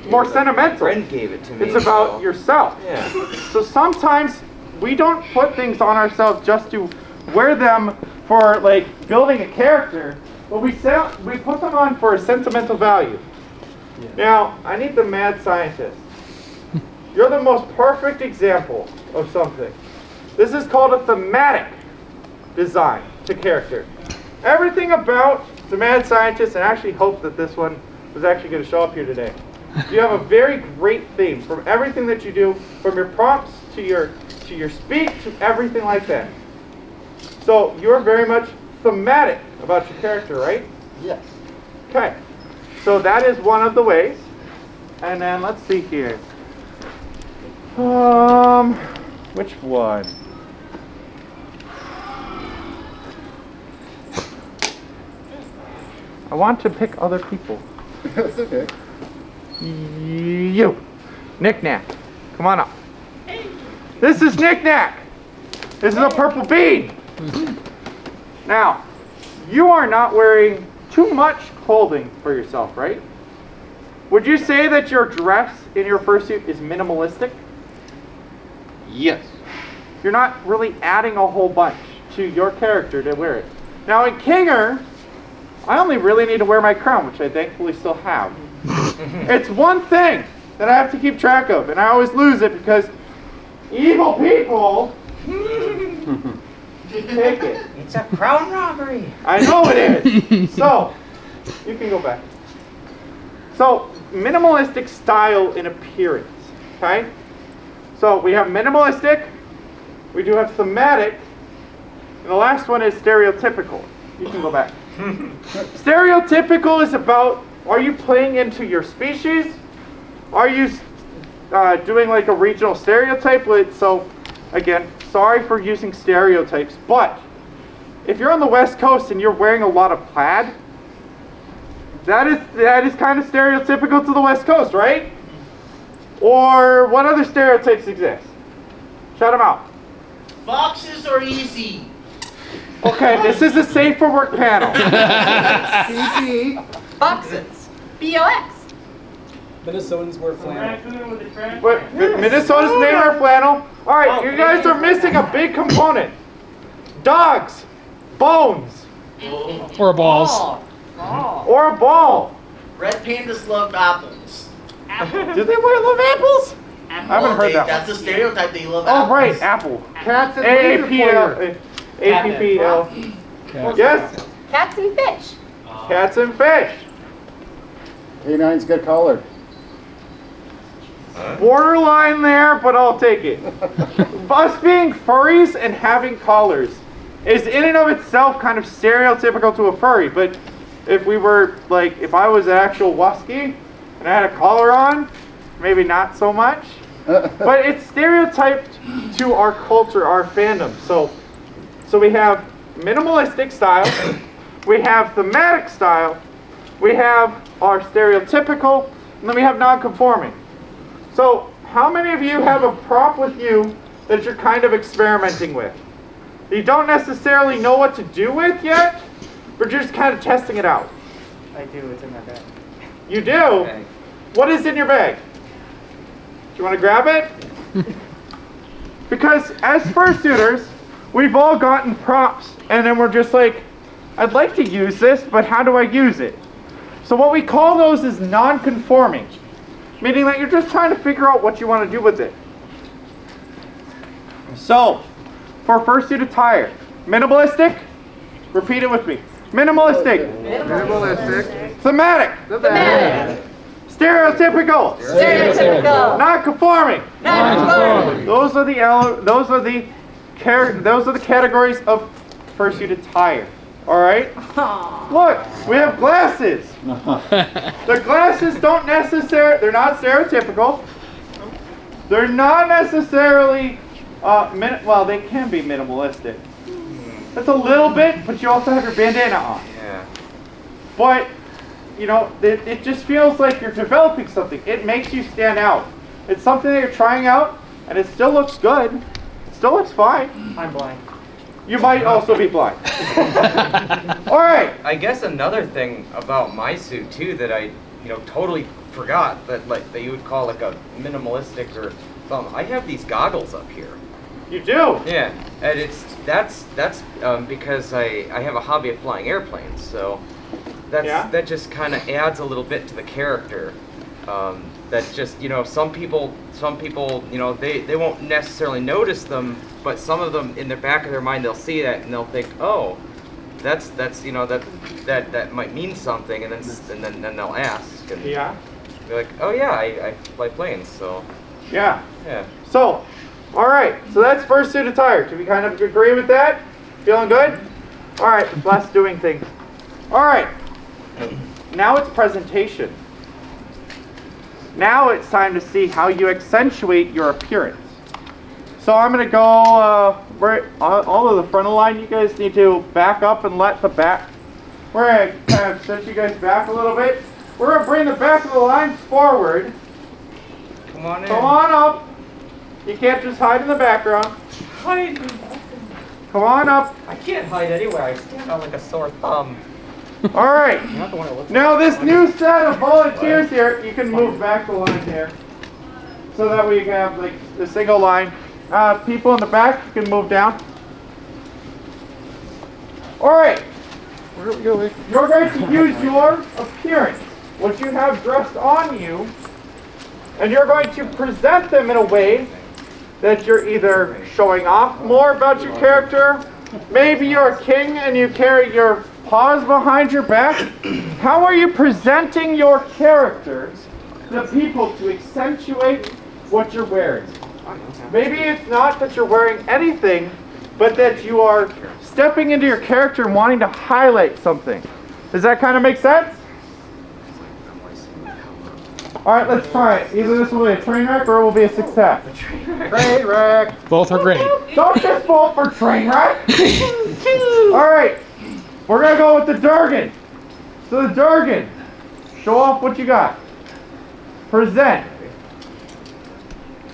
more sentimental. Friend gave it to me. It's about so- yourself. Yeah. So sometimes we don't put things on ourselves just to wear them for like building a character, but we put them on for a sentimental value. Now, I need the mad scientist. You're the most perfect example of something. This is called a thematic design to character. Everything about the mad scientist, and I actually hope that this one was actually going to show up here today. You have a very great theme from everything that you do, from your prompts to your speech to everything like that. So you're very much thematic about your character, right? Yes. Okay. So that is one of the ways. And then let's see here. Which one? I want to pick other people. That's okay. You. Knick-knack. Come on up. This is Knick-knack. This is a purple bean. Now, you are not wearing too much clothing for yourself, right? Would you say that your dress in your fursuit is minimalistic? Yes. You're not really adding a whole bunch to your character to wear it. Now in Kinger, I only really need to wear my crown, which I thankfully still have. It's one thing that I have to keep track of, and I always lose it because evil people take it. It's a crown robbery. I know it is. So, you can go back. So, minimalistic style in appearance, okay? So, we have minimalistic, we do have thematic, and the last one is stereotypical. You can go back. Stereotypical is about, are you playing into your species? Are you doing like a regional stereotype? So, again, sorry for using stereotypes, but if you're on the West Coast and you're wearing a lot of plaid, that is kind of stereotypical to the West Coast, right? Or what other stereotypes exist? Shout them out. Foxes are easy. Okay, this is a safe for work panel. PC. Boxes. BOX. Minnesotans wear flannel. But Minnesota's name our flannel. All right, you guys are missing a big component. Dogs, bones, Or balls. or a ball. Red pandas love apples. Do they love apples? I haven't heard that That's one. a stereotype that you love Oh, apples. right, apple. Cats and A-A-P-L. A-P-P-L. Yes, Cats and fish. cats and fish. Canines get collared. Borderline there, but I'll take it. Us being furries and having collars is in and of itself kind of stereotypical to a furry, but if we were, like, if I was an actual Wusky and I had a collar on, maybe not so much. But it's stereotyped to our culture, our fandom. So we have minimalistic style, we have thematic style, we have our stereotypical, and then we have non-conforming. So how many of you have a prop with you that you're kind of experimenting with? You don't necessarily know what to do with yet, but you're just kind of testing it out. I do, it's in my bag. You do? What is in your bag? Do you want to grab it? Because as fursuiters, we've all gotten props, and then we're just like, I'd like to use this, but how do I use it? So what we call those is non-conforming, meaning that you're just trying to figure out what you want to do with it. So, for fursuit attire, minimalistic, repeat it with me. Minimalistic, Minimalistic. thematic, Thematic. stereotypical, Stereotypical. non-conforming. Non-conforming. Those are the categories of fursuit attire. All right. Look, we have glasses. The glasses don't necessarily, they're not stereotypical. They're not necessarily, well, they can be minimalistic. That's a little bit, but you also have your bandana on. Yeah. But, you know, it just feels like you're developing something. It makes you stand out. It's something that you're trying out, and it still looks good. It still looks fine. I'm blind. You might also be blind. All right. I guess another thing about my suit too that I, totally forgot that that you would call like a minimalistic or I have these goggles up here. You do? Yeah, and that's because I have a hobby of flying airplanes, so that just kind of adds a little bit to the character. That just some people they won't necessarily notice them, but some of them in the back of their mind they'll see that and they'll think, oh, that might mean something, and then they'll ask and be like, oh yeah, I fly planes, so yeah. So, all right, so that's fursuit attire. Do we kind of agree with that? Feeling good? All right, less doing things. All right, now it's presentation. Now it's time to see how you accentuate your appearance. So I'm going to go right all of the front of the line. You guys need to back up and let the back. We're going to kind of set you guys back a little bit. We're going to bring the back of the lines forward. come on in. Come on up. You can't just hide in the background. Hide. Come on up. I can't hide anywhere. I stand out like a sore thumb. All right. Now this new set of volunteers here, you can move back the line here, so that we have like the single line. People in the back, you can move down. All right. You're going to use your appearance, what you have dressed on you, and you're going to present them in a way that you're either showing off more about your character, maybe you're a king and you carry your paws behind your back. How are you presenting your character to people to accentuate what you're wearing? Maybe it's not that you're wearing anything, but that you are stepping into your character and wanting to highlight something. Does that kind of make sense? All right, let's try it. Either this will be a train wreck or it will be a success. Train wreck. Both are great. Don't just vote for train wreck. All right, we're gonna go with the Durgan. So the Durgan, show off what you got. Present.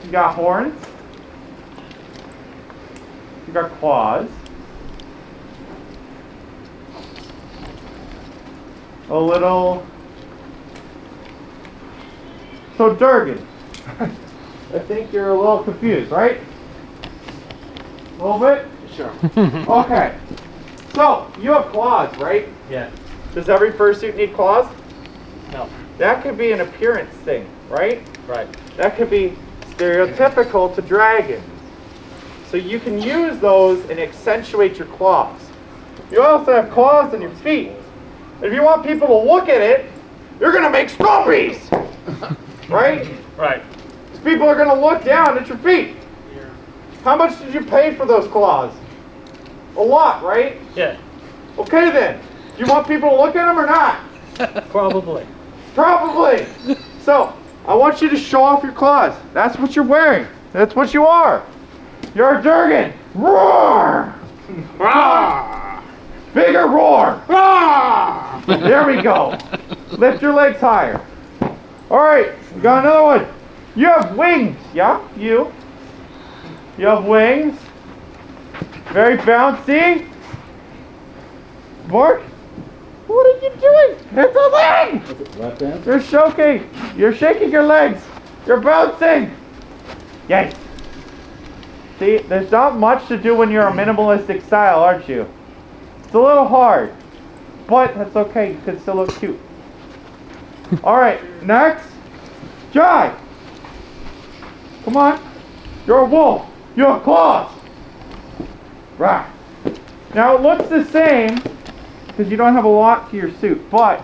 You got horns. You got claws. A little. So Durgan, I think you're a little confused, right? A little bit? Sure. Okay. So you have claws, right? Yeah. Does every fursuit need claws? No. That could be an appearance thing, right? Right. That could be stereotypical to dragons. So you can use those and accentuate your claws. You also have claws on your feet. If you want people to look at it, you're going to make strawberries. Right? Right. Because people are going to look down at your feet. How much did you pay for those claws? A lot, right? Yeah. Okay then. Do you want people to look at them or not? Probably. Probably. So, I want you to show off your claws. That's what you're wearing. That's what you are. You're a Durgan. Roar! Roar! Bigger roar! Roar! There we go. Lift your legs higher. All right, we got another one. You have wings, yeah? You have wings. Very bouncy. Mark, what are you doing? It's a leg! You're shaking your legs. You're bouncing. Yes. See, there's not much to do when you're a minimalistic style, aren't you? It's a little hard, but that's okay. You can still look cute. All right, next, Jai. Come on. You're a wolf. You have claws. Right. Now it looks the same because you don't have a lot to your suit, but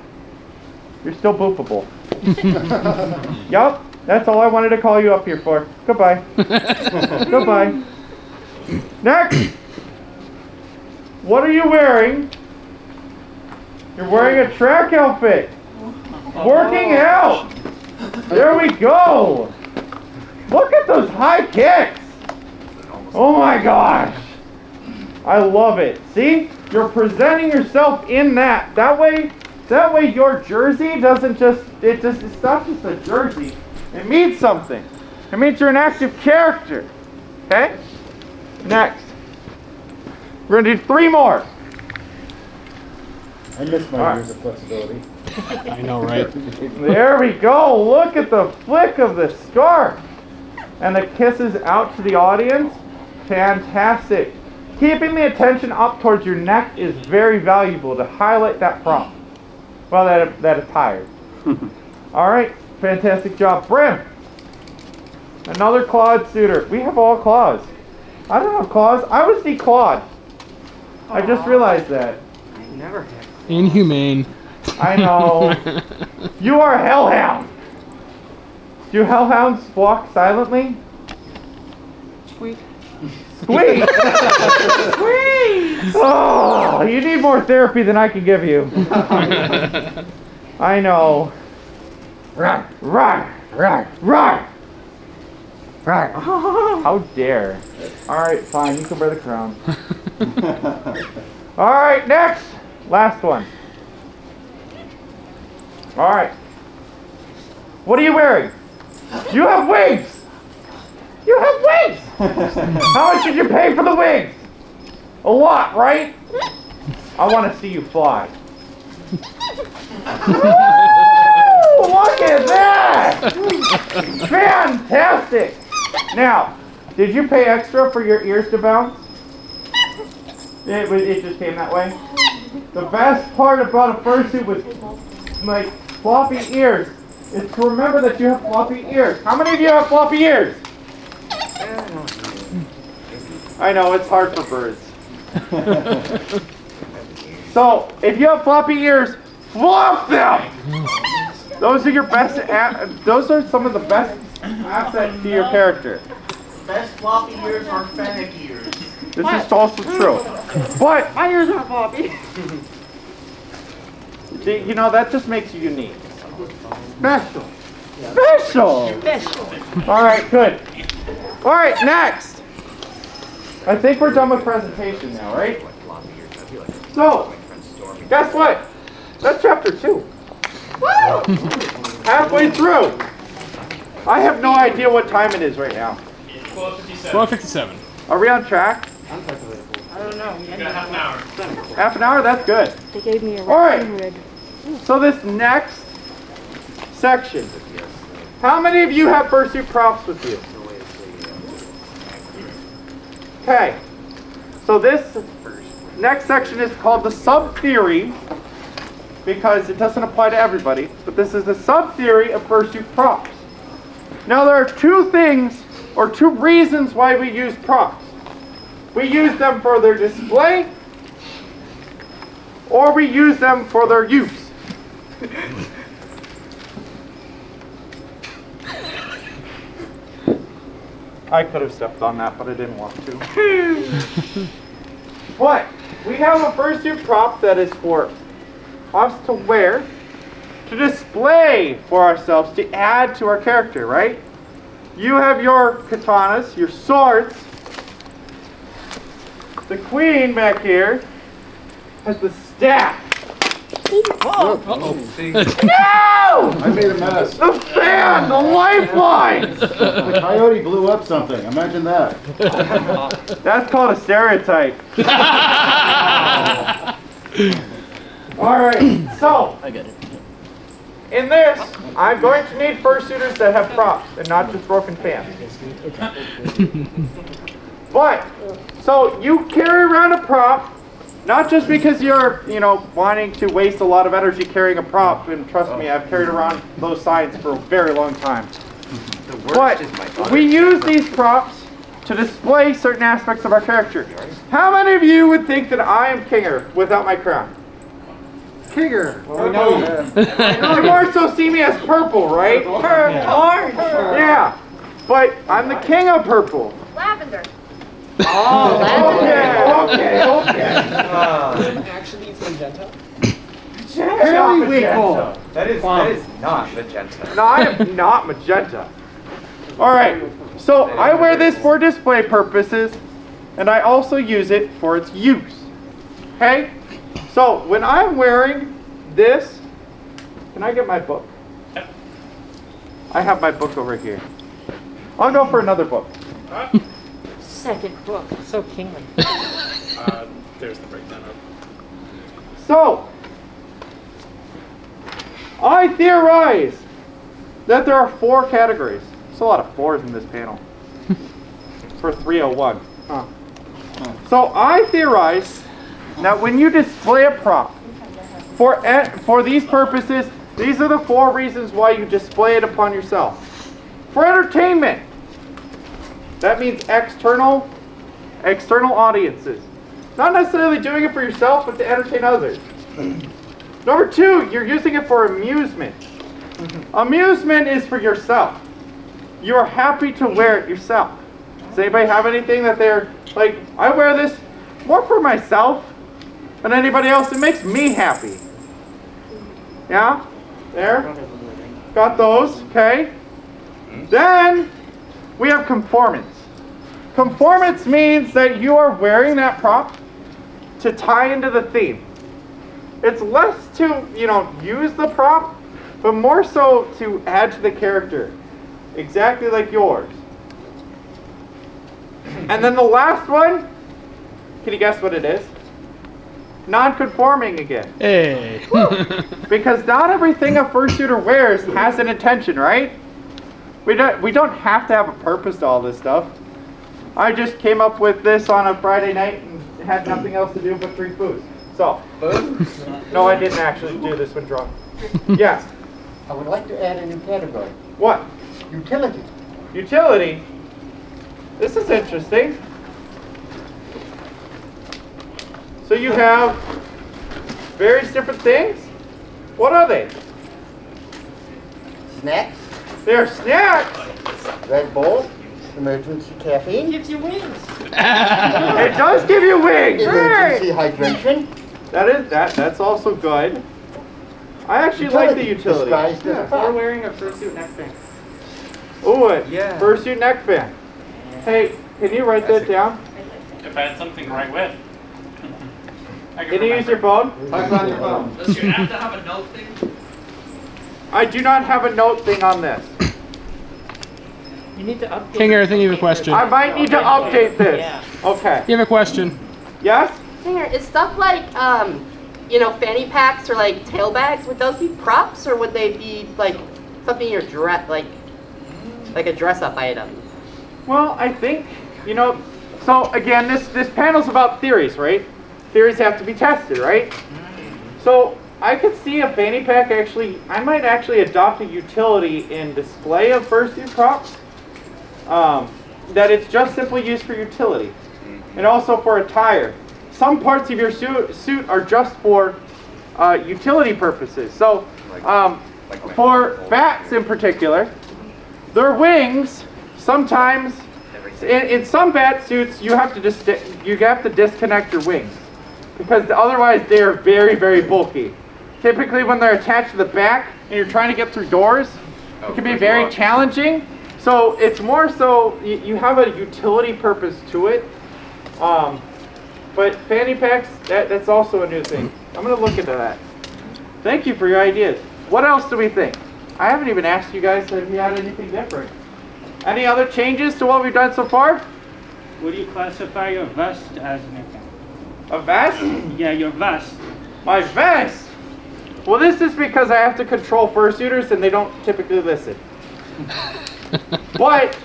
you're still boofable. Yup. That's all I wanted to call you up here for. Goodbye. Goodbye. Next. What are you wearing? You're wearing a track outfit. Working out. There we go. Look at those high kicks. Oh my gosh. I love it. See? You're presenting yourself in that. That way your jersey doesn't just, it's not just a jersey. It means something. It means you're an active character. Okay? Next. We're gonna do 3 more. I miss my years of flexibility. I know, right? There we go. Look at the flick of the scarf. And the kisses out to the audience. Fantastic. Keeping the attention up towards your neck is very valuable to highlight that prop. Well, that attire. All right. Fantastic job. Brim. Another clawed suitor. We have all claws. I don't have claws. I was declawed. I just realized that. I never had. Inhumane. I know. You are a hellhound. Do hellhounds walk silently? Squeak. Squeak! Squeak! Oh, you need more therapy than I can give you. I know. Roar, roar, roar, roar. Roar. How dare. Alright, fine, you can wear the crown. Alright, next. Last one. Alright. What are you wearing? You have wigs! You have wigs! How much did you pay for the wigs? A lot, right? I want to see you fly. Woo! Look at that! Fantastic! Now, did you pay extra for your ears to bounce? It just came that way? The best part about a fursuit with like floppy ears is to remember that you have floppy ears. How many of you have floppy ears? I know, it's hard for birds. So, if you have floppy ears, flop them! Those are your best, those are some of the best assets to your character. Best floppy ears are fennec ears. This is also true. But, My ears are floppy. you know, that just makes you unique. Special. Special! Alright, good. Alright, next! I think we're done with presentation now, right? So, guess what? That's chapter 2. Halfway through. I have no idea what time it is right now. 12:57. Are we on track? I don't know. You got half an hour. Half an hour? That's good. They gave me a Alright. red. So this next section. How many of you have fursuit props with you? Okay. So this next section is called the sub-theory because it doesn't apply to everybody, but this is the sub-theory of fursuit props. Now there are 2 things or 2 reasons why we use props. We use them for their display or we use them for their use. I could have stepped on that, but I didn't want to. But we have a fursuit prop that is for us to wear, to display for ourselves, to add to our character, right? You have your katanas, your swords. The queen back here has the staff. Uh-oh. No! I made a mess. The fan! The lifelines! The coyote blew up something. Imagine that. That's called a stereotype. Alright, so. I get it. In this, I'm going to need fursuiters that have props and not just broken fans. But, so you carry around a prop, not just because you're, wanting to waste a lot of energy carrying a prop, and trust me, I've carried around those signs for a very long time. But we use these props to display certain aspects of our character. How many of you would think that I am Kinger without my crown? Kinger. Well, we know you. You more so see me as purple, right? Orange. Yeah, but I'm the king of purple. Lavender. Oh, okay. Actually, it's magenta. Periwinkle. That is not magenta. No, I am not magenta. Alright, so I wear this for display purposes, and I also use it for its use. Okay? So, when I'm wearing this, can I get my book? I have my book over here. I'll go for another book. Second book. So kingly. there's the breakdown of. So, I theorize that there are 4 categories. There's a lot of 4s in this panel. For 301. Huh. So I theorize that when you display a prop, for these purposes, these are the 4 reasons why you display it upon yourself. For entertainment, that means external audiences. Not necessarily doing it for yourself, but to entertain others. Number 2, you're using it for amusement. Amusement is for yourself. You are happy to wear it yourself. Does anybody have anything that they're like, I wear this more for myself than anybody else? It makes me happy. Yeah? There? Got those, okay? Then we have conformance. Conformance means that you are wearing that prop to tie into the theme. It's less to, use the prop, but more so to add to the character. Exactly like yours. And then the last one, can you guess what it is? Non-conforming again. Hey. Because not everything a fursuiter wears has an intention, right? We don't have to have a purpose to all this stuff. I just came up with this on a Friday night and had nothing else to do but drink booze. So, no, I didn't actually do this when drunk. Yes. I would like to add a new category. What? Utility. Utility? This is interesting. So you have various different things. What are they? Snacks. They're snacks. Red Bull. Emergency caffeine. Gives you wings. It does give you wings. Emergency hydration. That's also good. I actually like the utility. Disguised as a We're prop. wearing a fursuit neck fan. Ooh, Yeah. fursuit neck fan. Hey, can you write that down? If I had something to write with. I Can you use your phone? Type on your phone. Does your app have a note thing? I do not have a note thing on this. You need to update. Kinger, I think you have a question. I might need to update this. Yeah. Okay. You have a question. Yes? Kinger, is stuff like, fanny packs or like tail bags, would those be props or would they be like something you're like a dress-up item? Well, I think, so again, this panel's about theories, right? Theories have to be tested, right? So I could see a fanny pack I might actually adopt a utility in display of fursuit props. That it's just simply used for utility. And also for attire. Some parts of your suit are just for utility purposes. So for bats in particular, their wings sometimes, in some bat suits, you have to disconnect your wings because otherwise they are very, very bulky. Typically, when they're attached to the back and you're trying to get through doors, it can be very challenging. So it's more so you have a utility purpose to it. But fanny packs, that's also a new thing. I'm going to look into that. Thank you for your ideas. What else do we think? I haven't even asked you guys if you had anything different. Any other changes to what we've done so far? Would you classify your vest as an account? A vest? Yeah, your vest. My vest? Well, this is because I have to control fursuiters and they don't typically listen. But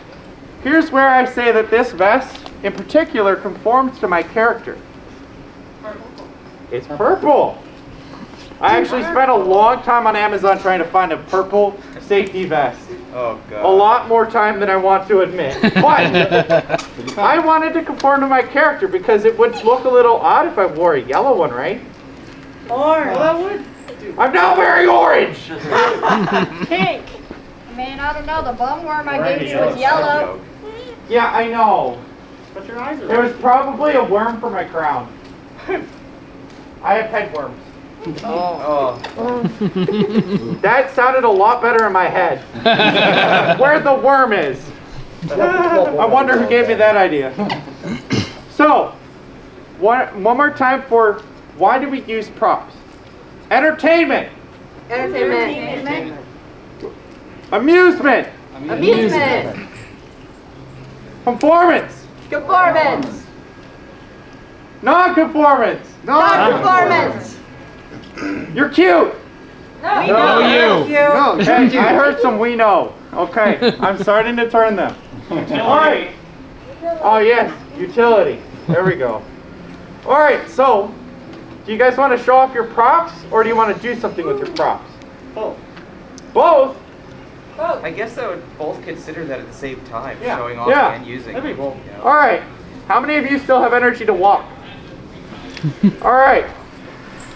here's where I say that this vest in particular conforms to my character. It's purple. I actually spent a long time on Amazon trying to find a purple safety vest. Oh god. A lot more time than I want to admit. But I wanted to conform to my character because it would look a little odd if I wore a yellow one, right? Orange. Well, that would. I'm not wearing orange! Pink. I mean, I don't know. The bum worm I gave you was yellow. Yeah, I know. But your eyes are There was probably a worm for my crown. I have headworms. Oh. That sounded a lot better in my head. Where the worm is. I wonder who gave me that idea. So, one more time for why do we use props? Entertainment. Entertainment. Amusement. Amusement. Performance. Conformance. Non-conformance. Non-conformance. You're cute. No, No, you. No, Okay, I heard some we know. Okay, I'm starting to turn them. All right. Oh yes, utility. There we go. All right, so do you guys want to show off your props, or do you want to do something with your props? Both. Both? I guess I would both consider that at the same time, Yeah. showing off Yeah. and using. That'd be cool. You know. All right. How many of you still have energy to walk? All right.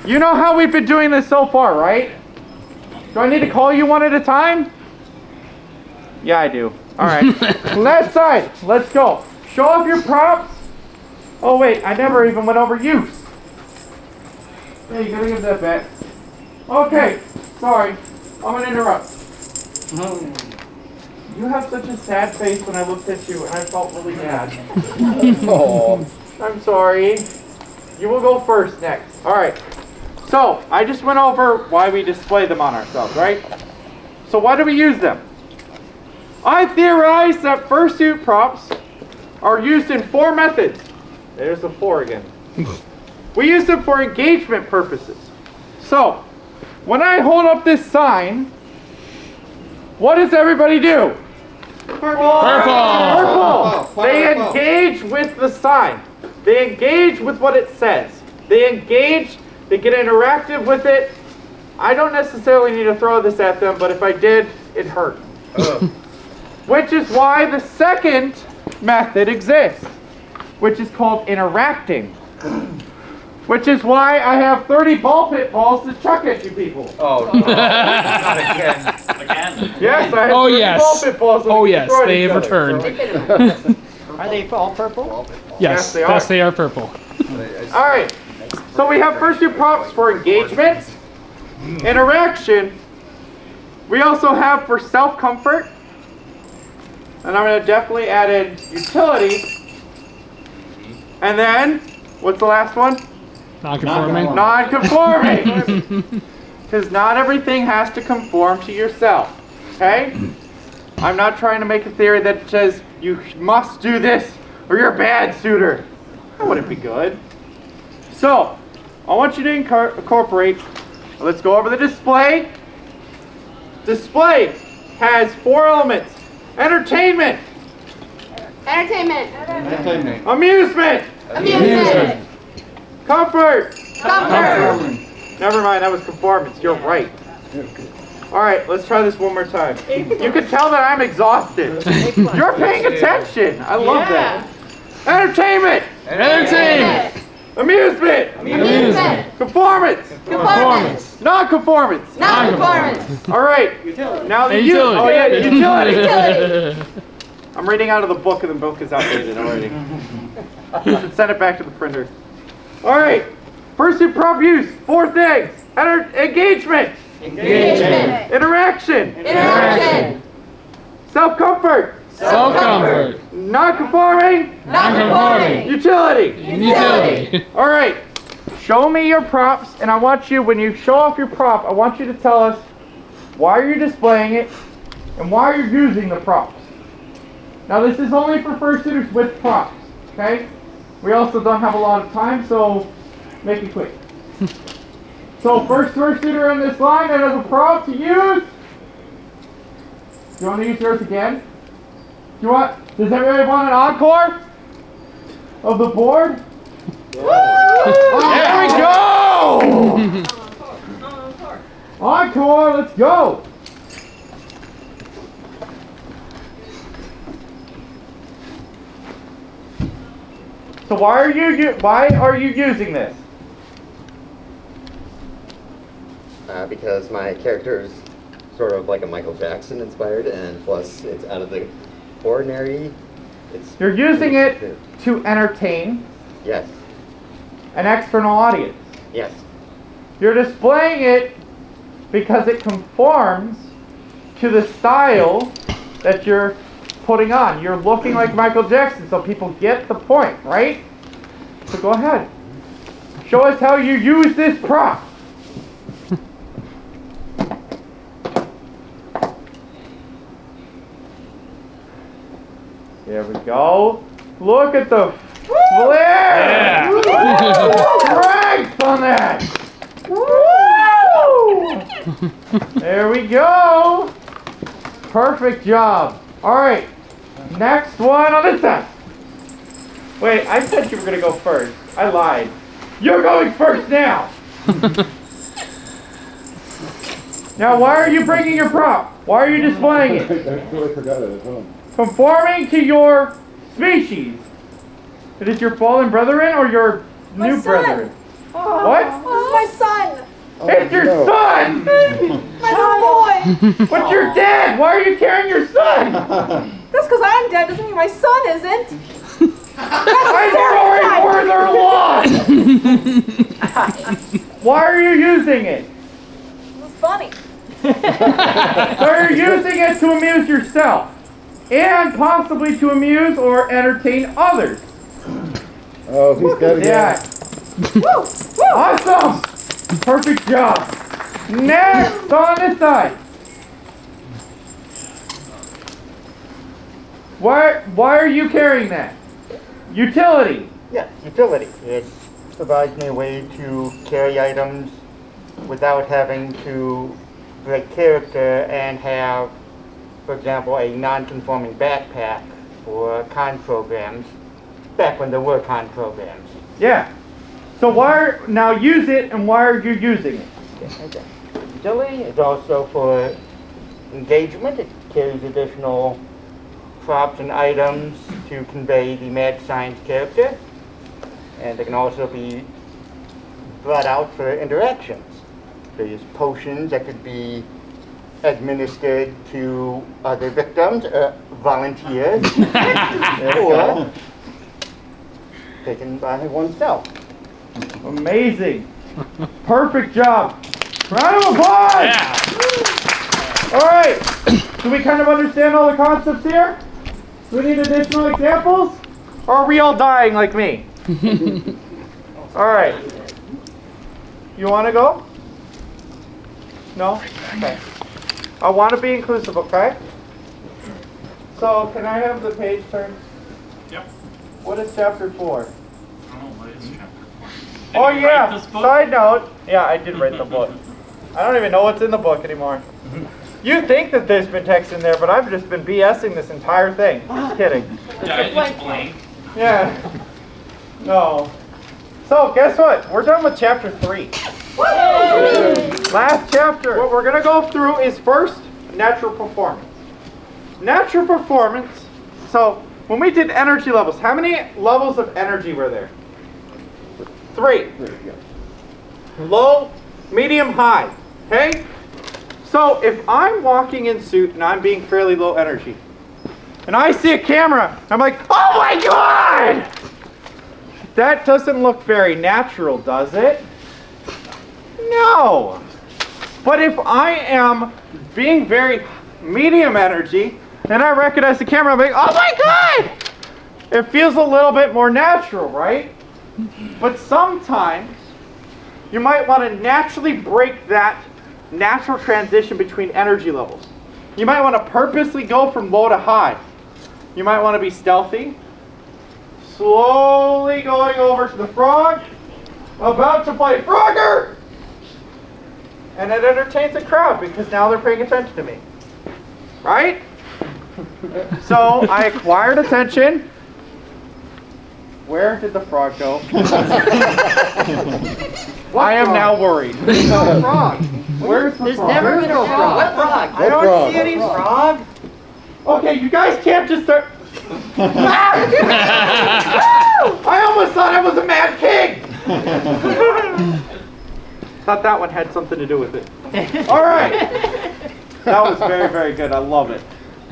You know how we've been doing this so far, right? Do I need to call you one at a time? Yeah, I do. All right. Left side. Let's go. Show off your props. Oh, wait. I never even went over use. Yeah, you gotta give that back. Okay. Sorry. I'm gonna interrupt. You have such a sad face when I looked at you, and I felt really bad. Oh. I'm sorry. You will go first next. All right. So, I just went over why we display them on ourselves, right? So why do we use them? I theorize that fursuit props are used in 4 methods. There's the 4 again. We use them for engagement purposes. So, when I hold up this sign, what does everybody do? Purple. They engage with the sign. They engage with what it says. They engage, they get interactive with it. I don't necessarily need to throw this at them, but if I did, it hurt. Which is why the second method exists, which is called interacting. Which is why I have 30 ball pit balls to chuck at you people. Oh, no. Not again. Again. Yes, I have Oh, 30 yes. ball pit balls. So Oh, we can yes, throw at they each have other. returned. Are they all purple? Yes, they are. Yes, they are purple. All right. So we have fursuit props for engagement, interaction. We also have for self-comfort. And I'm going to definitely add in utility. And then, what's the last one? Non-conforming. Non-conforming. Because not everything has to conform to yourself. Okay? I'm not trying to make a theory that says you must do this or you're a bad suitor. That wouldn't be good. So, I want you to incorporate. Let's go over the display. Display has 4 elements. Entertainment. Entertainment. Amusement. Amusement. Comfort. Comfort. Never mind, that was conformance. You're right. All right, let's try this one more time. You can tell that I'm exhausted. You're paying attention. I love that. Entertainment. Entertainment. Amusement. Amusement. Conformance. Conformance. Non-conformance. Non-conformance. All right. Now the Utility. Oh yeah, utility. Utility. I'm reading out of the book, and the book is outdated already. You should send it back to the printer. All right. Fursuit prop use. 4 things. Engagement. Engagement. Interaction. Interaction. Self-comfort. Self-comfort. Non-conforming. Non-conforming. Utility. Utility. All right. Show me your props, and I want you, when you show off your prop, I want you to tell us why you're displaying it and why you're using the props. Now, this is only for fursuiters with props, okay? We also don't have a lot of time, so make it quick. So, first fursuiter in this line that has a prop to use. Do you want to use yours again? Does everybody want an encore of the board? There we go! Encore, let's go! So why are you using this? Because my character is sort of like a Michael Jackson inspired, and plus it's out of the ordinary. You're using it to entertain Yes. an external audience. Yes. You're displaying it because it conforms to the style that you're putting on. You're looking like Michael Jackson, so people get the point, right? So go ahead. Show us how you use this prop. There we go. Look at the Blair! Strength on that! Woo! There we go! Perfect job. Alright, next one on this side. Wait, I said you were going to go first. I lied. You're going first now! Now, why are you bringing your prop? Why are you displaying it? I totally forgot it at home. Conforming to your species. Is it your fallen brethren or your new brethren? What? This is my son. It's your son! My little boy. But you're dead! Why are you carrying your son? Just because I'm dead doesn't mean my son isn't. I'm sorry for their loss! Why are you using it? It's funny. So you're using it to amuse yourself. And possibly to amuse or entertain others. Oh, he's got it. Yeah. Woo! Awesome! Perfect job. Next on this side. Why are you carrying that? Utility. Yeah, utility. It provides me a way to carry items without having to break character and have, for example, a non-conforming backpack for con programs, back when there were con programs. Yeah. So now use it, and why are you using it? Okay. Utility is also for engagement. It carries additional props and items to convey the mad science character. And they can also be brought out for interactions. There's potions that could be administered to other victims, volunteers, or taken by oneself. Amazing. Perfect job. Round of applause. Yeah. All right. Do we kind of understand all the concepts here? Do we need additional examples? Or are we all dying like me? All right. You want to go? No? Okay. I want to be inclusive, okay? So, can I have the page turned? Yep. What is chapter 4? Oh, what is chapter 4? Oh Did you write yeah, this book? side note. Yeah, I did write the book. I don't even know what's in the book anymore. You think that there's been text in there, but I've just been BSing this entire thing. Just kidding. Yeah, it's blank. Yeah. No. So, guess what? We're done with chapter 3. Last chapter. What we're going to go through is first, natural performance. Natural performance. So, when we did energy levels, how many levels of energy were there? 3. Low, medium, high. Okay? So, if I'm walking in suit and I'm being fairly low energy, and I see a camera, I'm like, oh my god! That doesn't look very natural, does it? No. But if I am being very medium energy, and I recognize the camera, I'm like, oh my god! It feels a little bit more natural, right? But sometimes, you might want to naturally break that natural transition between energy levels. You might want to purposely go from low to high. You might want to be stealthy. Slowly going over to the frog. About to play Frogger! And it entertains the crowd because now they're paying attention to me. Right? So I acquired attention. Where did the frog go? I am now worried. There's no frog. Where's the There's frog? never been a frog. What frog? I don't see any frog. Okay, you guys can't just start. I almost thought I was a mad king. Thought that one had something to do with it. All right. That was very, very good. I love it.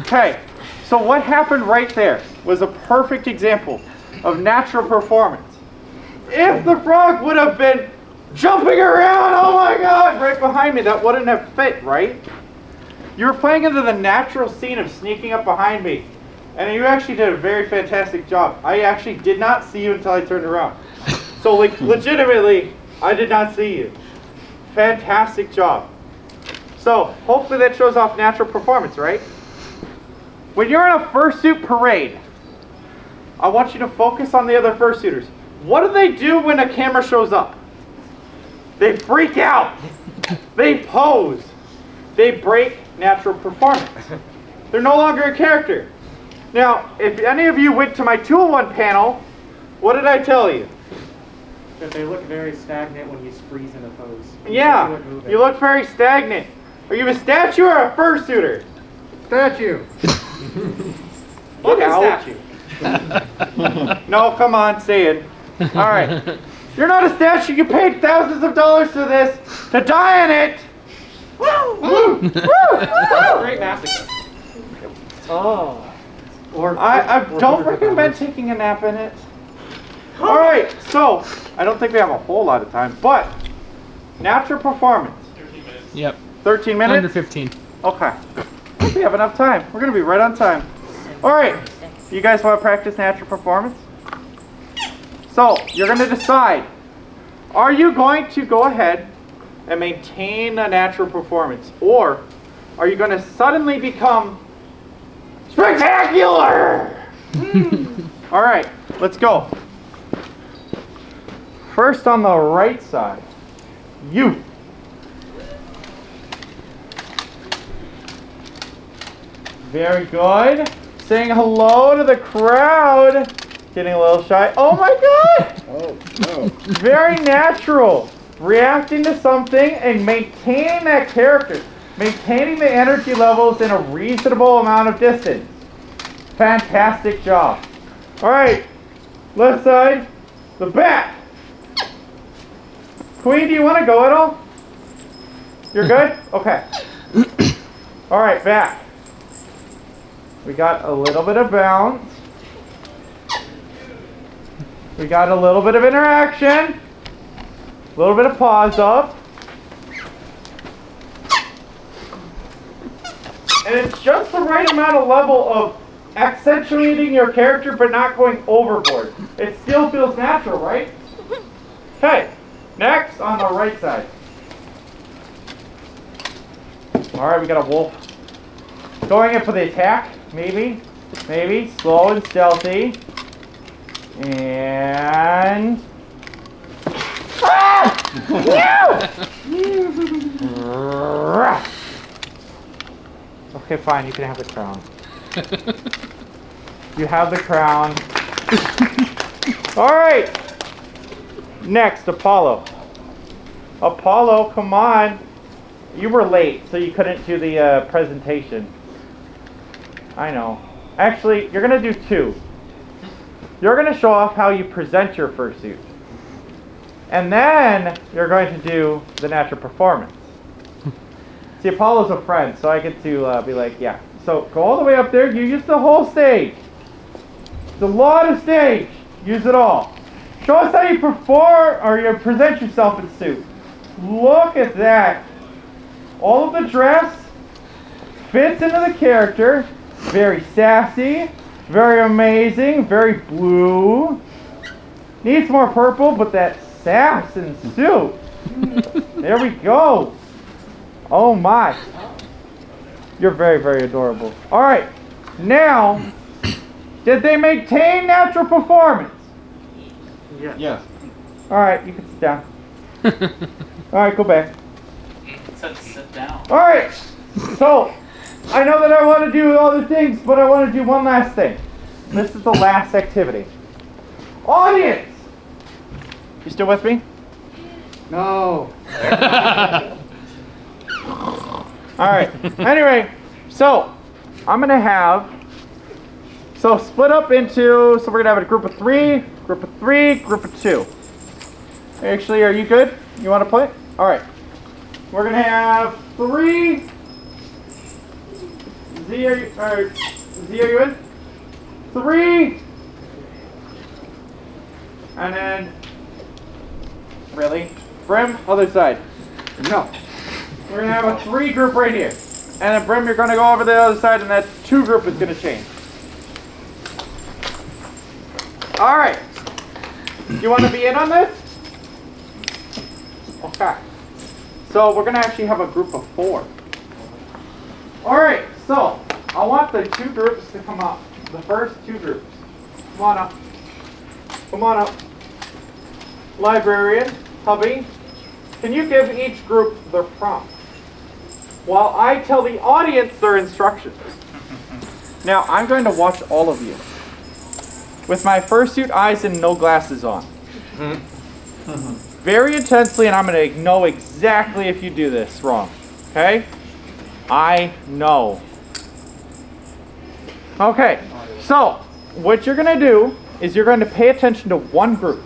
Okay, so what happened right there was a perfect example of natural performance. If the frog would have been jumping around, oh my god, right behind me, that wouldn't have fit, right? You were playing into the natural scene of sneaking up behind me. And you actually did a very fantastic job. I actually did not see you until I turned around. So like legitimately, I did not see you. Fantastic job. So hopefully that shows off natural performance, right? When you're in a fursuit parade, I want you to focus on the other fursuiters. What do they do when a camera shows up? They freak out. They pose. They break natural performance. They're no longer a character. Now, if any of you went to my 201 panel, what did I tell you? That they look very stagnant when you freeze in a pose. Yeah, you look very stagnant. Are you a statue or a fursuiter? Statue. Look at statue. No, come on, say it. All right. You're not a statue. You paid thousands of dollars for this to die in it. Woo! Woo! Woo! Great massacre. Oh. I don't recommend taking a nap in it. All right, so I don't think we have a whole lot of time, but natural performance. 13 minutes. Yep. 13 minutes? Under 15. Okay. I think we have enough time. We're going to be right on time. All right. You guys want to practice natural performance? So, you're going to decide. Are you going to go ahead and maintain a natural performance? Or are you going to suddenly become spectacular? All right. Let's go. First on the right side. You. Very good. Saying hello to the crowd. Getting a little shy. Oh my god! Oh, no. Very natural. Reacting to something and maintaining that character. Maintaining the energy levels in a reasonable amount of distance. Fantastic job. Alright. Left side. The back. Queen, do you want to go at all? You're good? Okay. Alright, back. We got a little bit of bounce. We got a little bit of interaction. A little bit of pause up. And it's just the right amount of level of accentuating your character but not going overboard. It still feels natural, right? Okay, next on the right side. Alright, we got a wolf. Going in for the attack, maybe. Maybe. Slow and stealthy. And... Ah! No! Okay, fine, you can have the crown. You have the crown. Alright! Next, Apollo. Apollo, come on. You were late, so you couldn't do the presentation. I know. Actually, you're going to do two. You're going to show off how you present your fursuit. And then you're going to do the natural performance. See, Apollo's a friend, so I get to be like, yeah. So go all the way up there. You use the whole stage. It's a lot of stage. Use it all. Show us how you perform or you present yourself in suit. Look at that. All of the dress fits into the character. Very sassy. Very amazing. Very blue. Needs more purple, but that sass in suit. There we go. Oh my. You're very, very adorable. Alright. Now, did they maintain natural performance? Yes. Yes. Alright, you can sit down. Alright, go back. It said sit down. Alright. So, I know that I want to do other things, but I want to do one last thing. This is the last activity. Audience! You still with me? No. Alright, anyway, so I'm going to have, so split up into, so we're going to have a group of three, group of two. Actually, are you good? You want to play? Alright. We're going to have three. Z, are you in? Three. And then, really? Brim, other side. No. We're going to have a three group right here. And then Brim, you're going to go over to the other side and that two group is going to change. Alright. You want to be in on this? Okay. So we're going to actually have a group of four. Alright, so I want the two groups to come up. The first two groups. come on up. Come on up. Librarian, hubby, can you give each group their prompt while I tell the audience their instructions? Now, I'm going to watch all of you with my fursuit eyes and no glasses on. Very intensely, and I'm going to know exactly if you do this wrong. Okay? I know. Okay, so what you're going to do is you're going to pay attention to one group.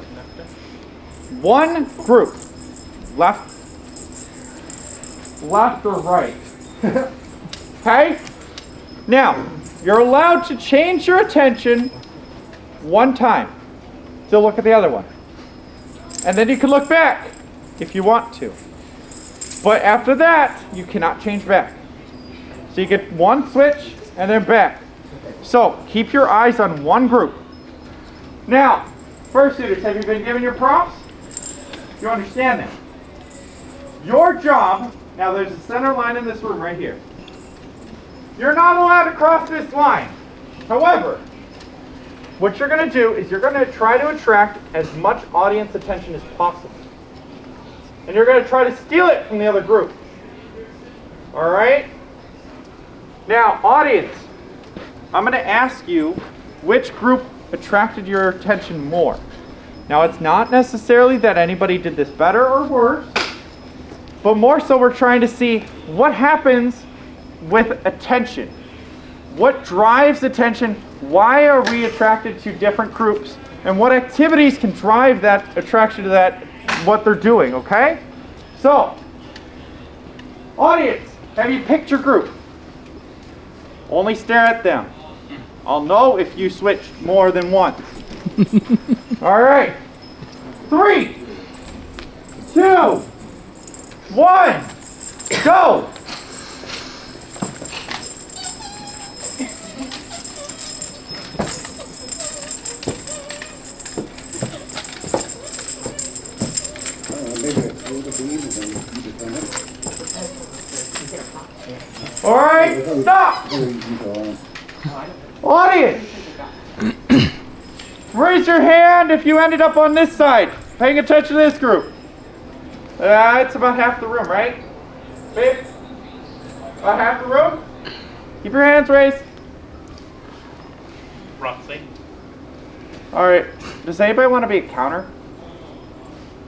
One group. Left or right. Okay? Now, you're allowed to change your attention one time to look at the other one. And then you can look back if you want to. But after that, you cannot change back. So you get one switch and then back. So keep your eyes on one group. Now, fursuiters, have you been given your prompts? You understand that? Your job, now there's a center line in this room right here. You're not allowed to cross this line. However, what you're going to do is you're going to try to attract as much audience attention as possible. And you're going to try to steal it from the other group. All right? Now, audience, I'm going to ask you which group attracted your attention more. Now, it's not necessarily that anybody did this better or worse, but more so we're trying to see what happens with attention. What drives attention? Why are we attracted to different groups? And what activities can drive that attraction to that, what they're doing, okay? So, audience, have you picked your group? Only stare at them. I'll know if you switch more than once. All right. 3, 2, 1, go! All right, stop! Audience, raise your hand if you ended up on this side, paying attention to this group. It's about half the room, right? Babe? About half the room? Keep your hands raised. Roughly. All right, does anybody want to be a counter?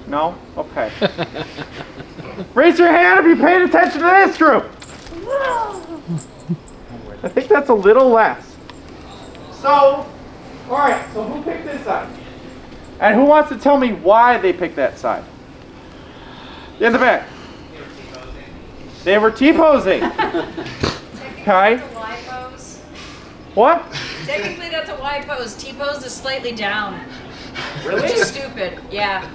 No? Okay. Raise your hand if you paid attention to this group. I think that's a little less. So, all right, so who picked this side? And who wants to tell me why they picked that side? In the back. They were T-posing. Okay. That's a Y pose. What? Technically, that's a Y pose. T pose is slightly down. Really? Which is stupid. Yeah.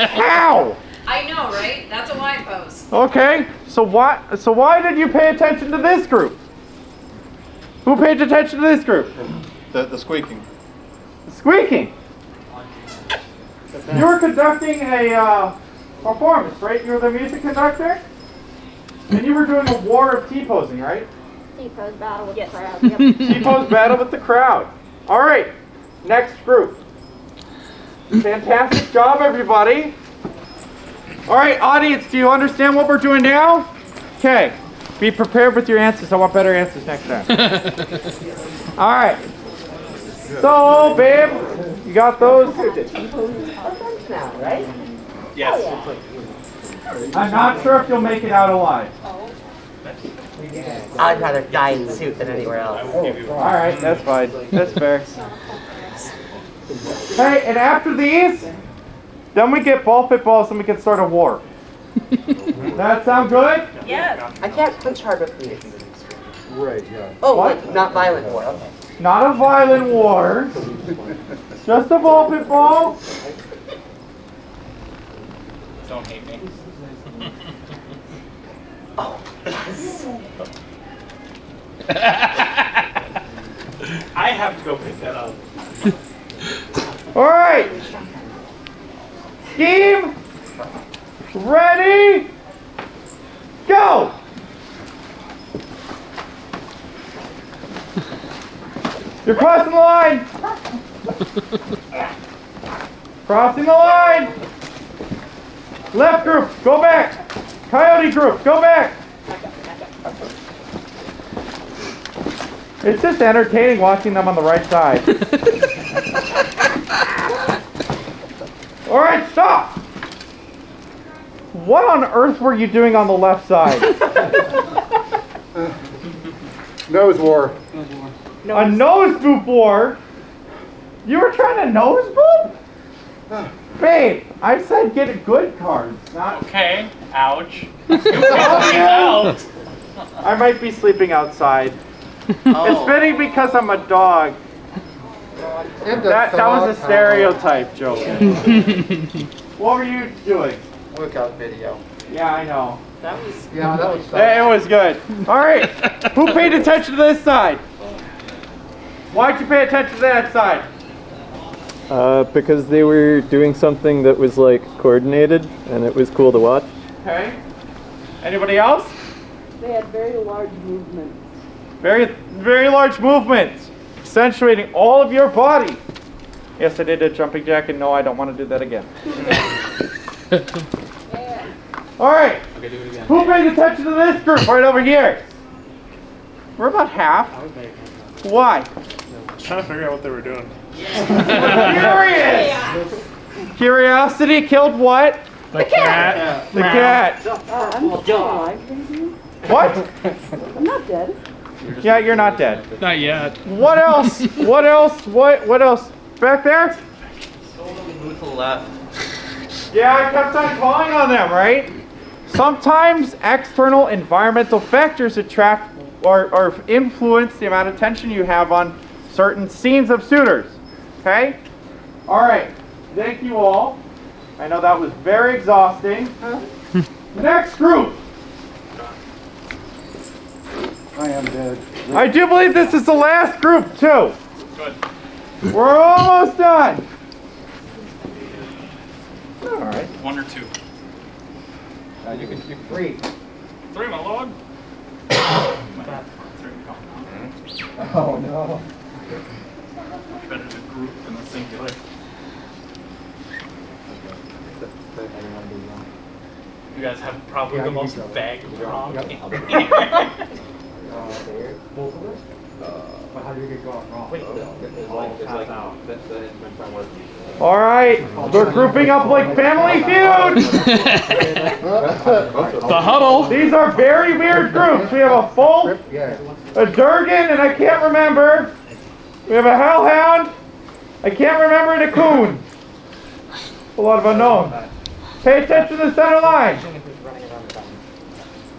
How? I know, right? That's a Y pose. Okay, so why did you pay attention to this group? Who paid attention to this group? The squeaking. The squeaking. You were conducting a performance, right? You were the music conductor? And you were doing a war of T-posing, right? T-pose battle with the crowd. T-pose battle with the crowd. All right, next group. Fantastic job, everybody. All right, audience, do you understand what we're doing now? Okay, be prepared with your answers. I want better answers next time. All right. So, babe, you got those? Now, right? Yes. I'm not sure if you'll make it out alive. I'd rather die in suit than anywhere else. All right, that's fine. That's fair. Hey, and after these, then we get ball pit balls and we can start a war. That sound good? Yes. I can't punch hard with these. Right, yeah. Oh, What? not violent war. Okay. Not a violent war. Just a ball pit ball. Don't hate me. I have to go pick that up. All right. Scheme. Ready. Go. You're crossing the line. Crossing the line. Left group, go back. Coyote group, go back. It's just entertaining watching them on the right side. All right, stop. What on earth were you doing on the left side? Nose war. A nose boob war? You were trying to nose boob? Babe, I said get a good card, not... Okay, ouch. Out. I might be sleeping outside. It's fitting because I'm a dog. That was a stereotype joke. What were you doing? Workout video. Yeah, I know. That was. Yeah, that was. It was good. All right. Who paid attention to this side? Why'd you pay attention to that side? Because they were doing something that was like coordinated and it was cool to watch. Okay. Anybody else? They had very large movements. Very large movements, accentuating all of your body. Yes, I did a jumping jack, and no, I don't want to do that again. All right. Okay, do it again. Who paid attention to this group right over here? We're about half. Why? Trying to figure out what they were doing. Curious. Curiosity killed what? The cat. The cat. I'm still alive, maybe? What? I'm not dead. Yeah, you're not dead. Not yet. What else? What else? What else? Back there? Move to the left. Yeah, I kept on calling on them, right? Sometimes external environmental factors attract or influence the amount of attention you have on certain scenes of suitors. Okay? All right. Thank you all. I know that was very exhausting. Next group. I am dead. I do believe this is the last group, too. Good. We're almost done. All right. One or two. You can do 3. 3, my lord. Oh no. Better to group than a singular. You guys have probably the most vague wrong. But how do you get going wrong? All right. We're grouping up like Family Feud. The huddle. These are very weird groups. We have a Fulk, a Durgan, and I can't remember. We have a Hellhound. I can't remember, and a Coon. A lot of unknowns. Pay attention to the center line.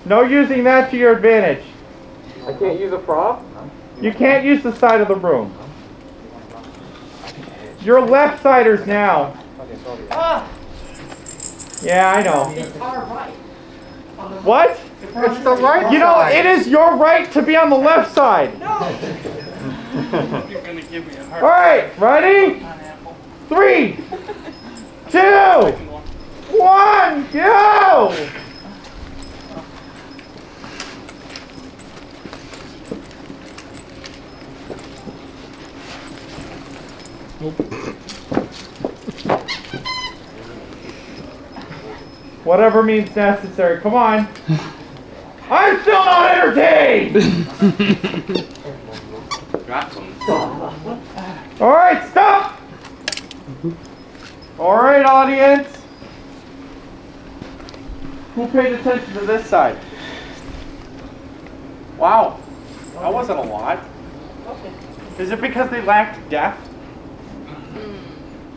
No using that to your advantage. I can't use a prop? You can't use the side of the room. You're left-siders now. Yeah, I know. What? It's the right You know, side. it is your right to be on the left side. You're gonna give me a heart. All right, ready? 3, 2, 1, go! Whatever means necessary. Come on. I'm still not entertained! Drop some. All right, stop! All right, audience. Who paid attention to this side? Wow, that wasn't a lot. Is it because they lacked depth?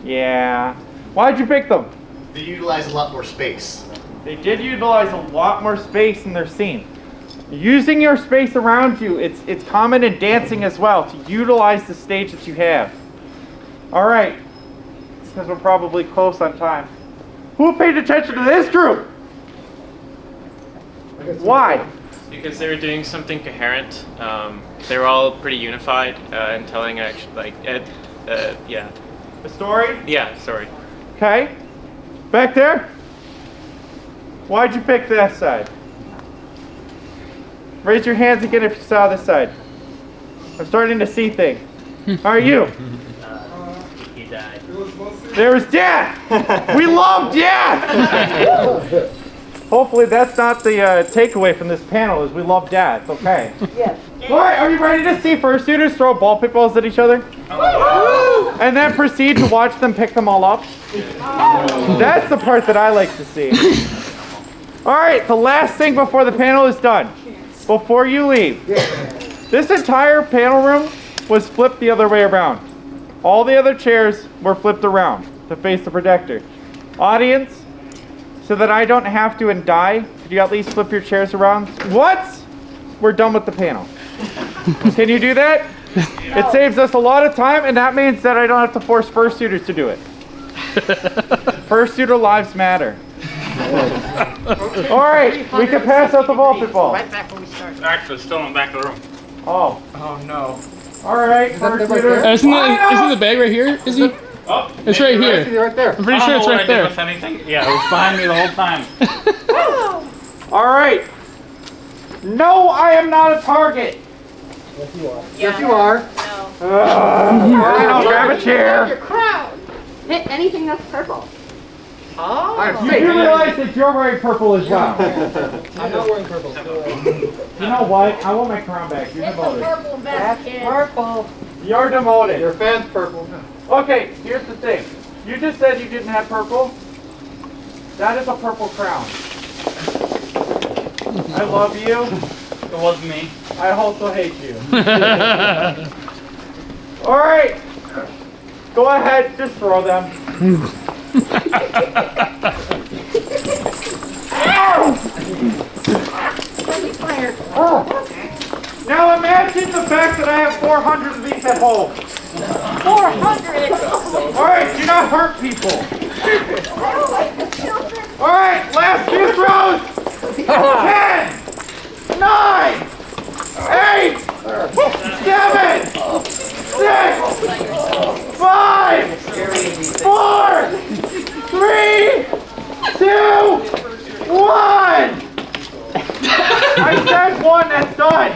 Yeah. Why'd you pick them? They utilize a lot more space. They did utilize a lot more space in their scene. Using your space around you, it's common in dancing as well, to utilize the stage that you have. All right, because we're probably close on time. Who paid attention to this group? Why? Because they were doing something coherent. They were all pretty unified and telling actually, yeah. The story? Yeah, story. Okay. Back there? Why'd you pick that side? Raise your hands again if you saw this side. I'm starting to see things. How are you? There's death! We love death! Hopefully that's not the takeaway from this panel is we love death, okay. Yes. Alright, are you ready to see fursuiters throw ball pit balls at each other? And then proceed to watch them pick them all up? That's the part that I like to see. Alright, the last thing before the panel is done. Before you leave. This entire panel room was flipped the other way around. All the other chairs were flipped around to face the projector. Audience, so that I don't have to and die, could you at least flip your chairs around? What? We're done with the panel. Can you do that? It saves us a lot of time, and that means that I don't have to force fursuiters to do it. Fursuiter lives matter. All right, we can pass out the ball pit ball. Right back when we started. Actually, still in the back of the room. Oh. Oh no. All right, fursuiter. Isn't the bag right here? Is he? Oh, It's right here. Right there. I'm pretty sure it's right there. With anything? Yeah, it was behind me the whole time. All right. No, I am not a target. Yes, you are. Grab a chair. Your crown. Hit anything that's purple. You do realize that you're wearing purple as well. I'm not wearing purple. You know what? I want my crown back. You're It's a demoted. purple vest, kid. Purple. You're demoted. Your fan's purple. Okay, here's the thing. You just said you didn't have purple. That is a purple crown. I love you. It wasn't me. I also hate you. All right. Go ahead. Just throw them. Now imagine the fact that I have 400 of these at home. 400. Alright, do not hurt people. Alright, last few throws. 10, 9, 8, 7, 6, 5, 4, 3, 2, 1. I said one, that's done.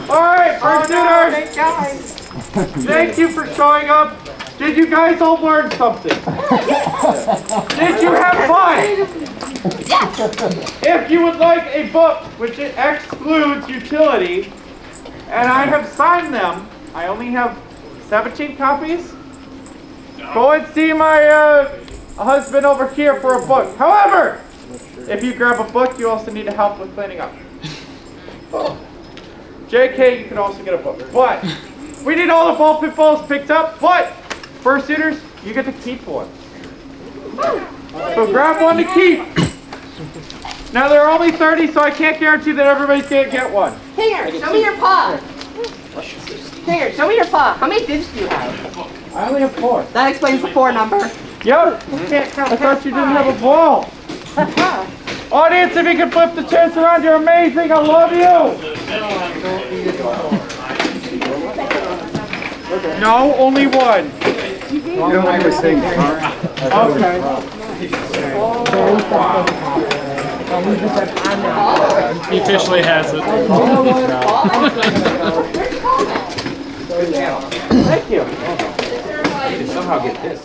Alright, fursuiters. Thank you for showing up. Did you guys all learn something? Did you have fun? If you would like a book which excludes utility, and I have signed them, I only have 17 copies. Go and see my husband over here for a book. However, if you grab a book, you also need help with cleaning up. JK, you can also get a book. But we need all the ball pit balls picked up. But fursuiters, you get to keep one. So grab one to keep. Now there are only 30, so I can't guarantee that everybody's gonna get one. Kinger, show me your paw. Kinger, show me your paw. How many digits do you have? I only have 4. That explains the 4 number. Yep. I thought you didn't have a ball. Audience, if you can flip the chairs around, you're amazing. I love you. No, only one. You don't have to sing. Okay. He officially has it. Thank you. I need to somehow get this.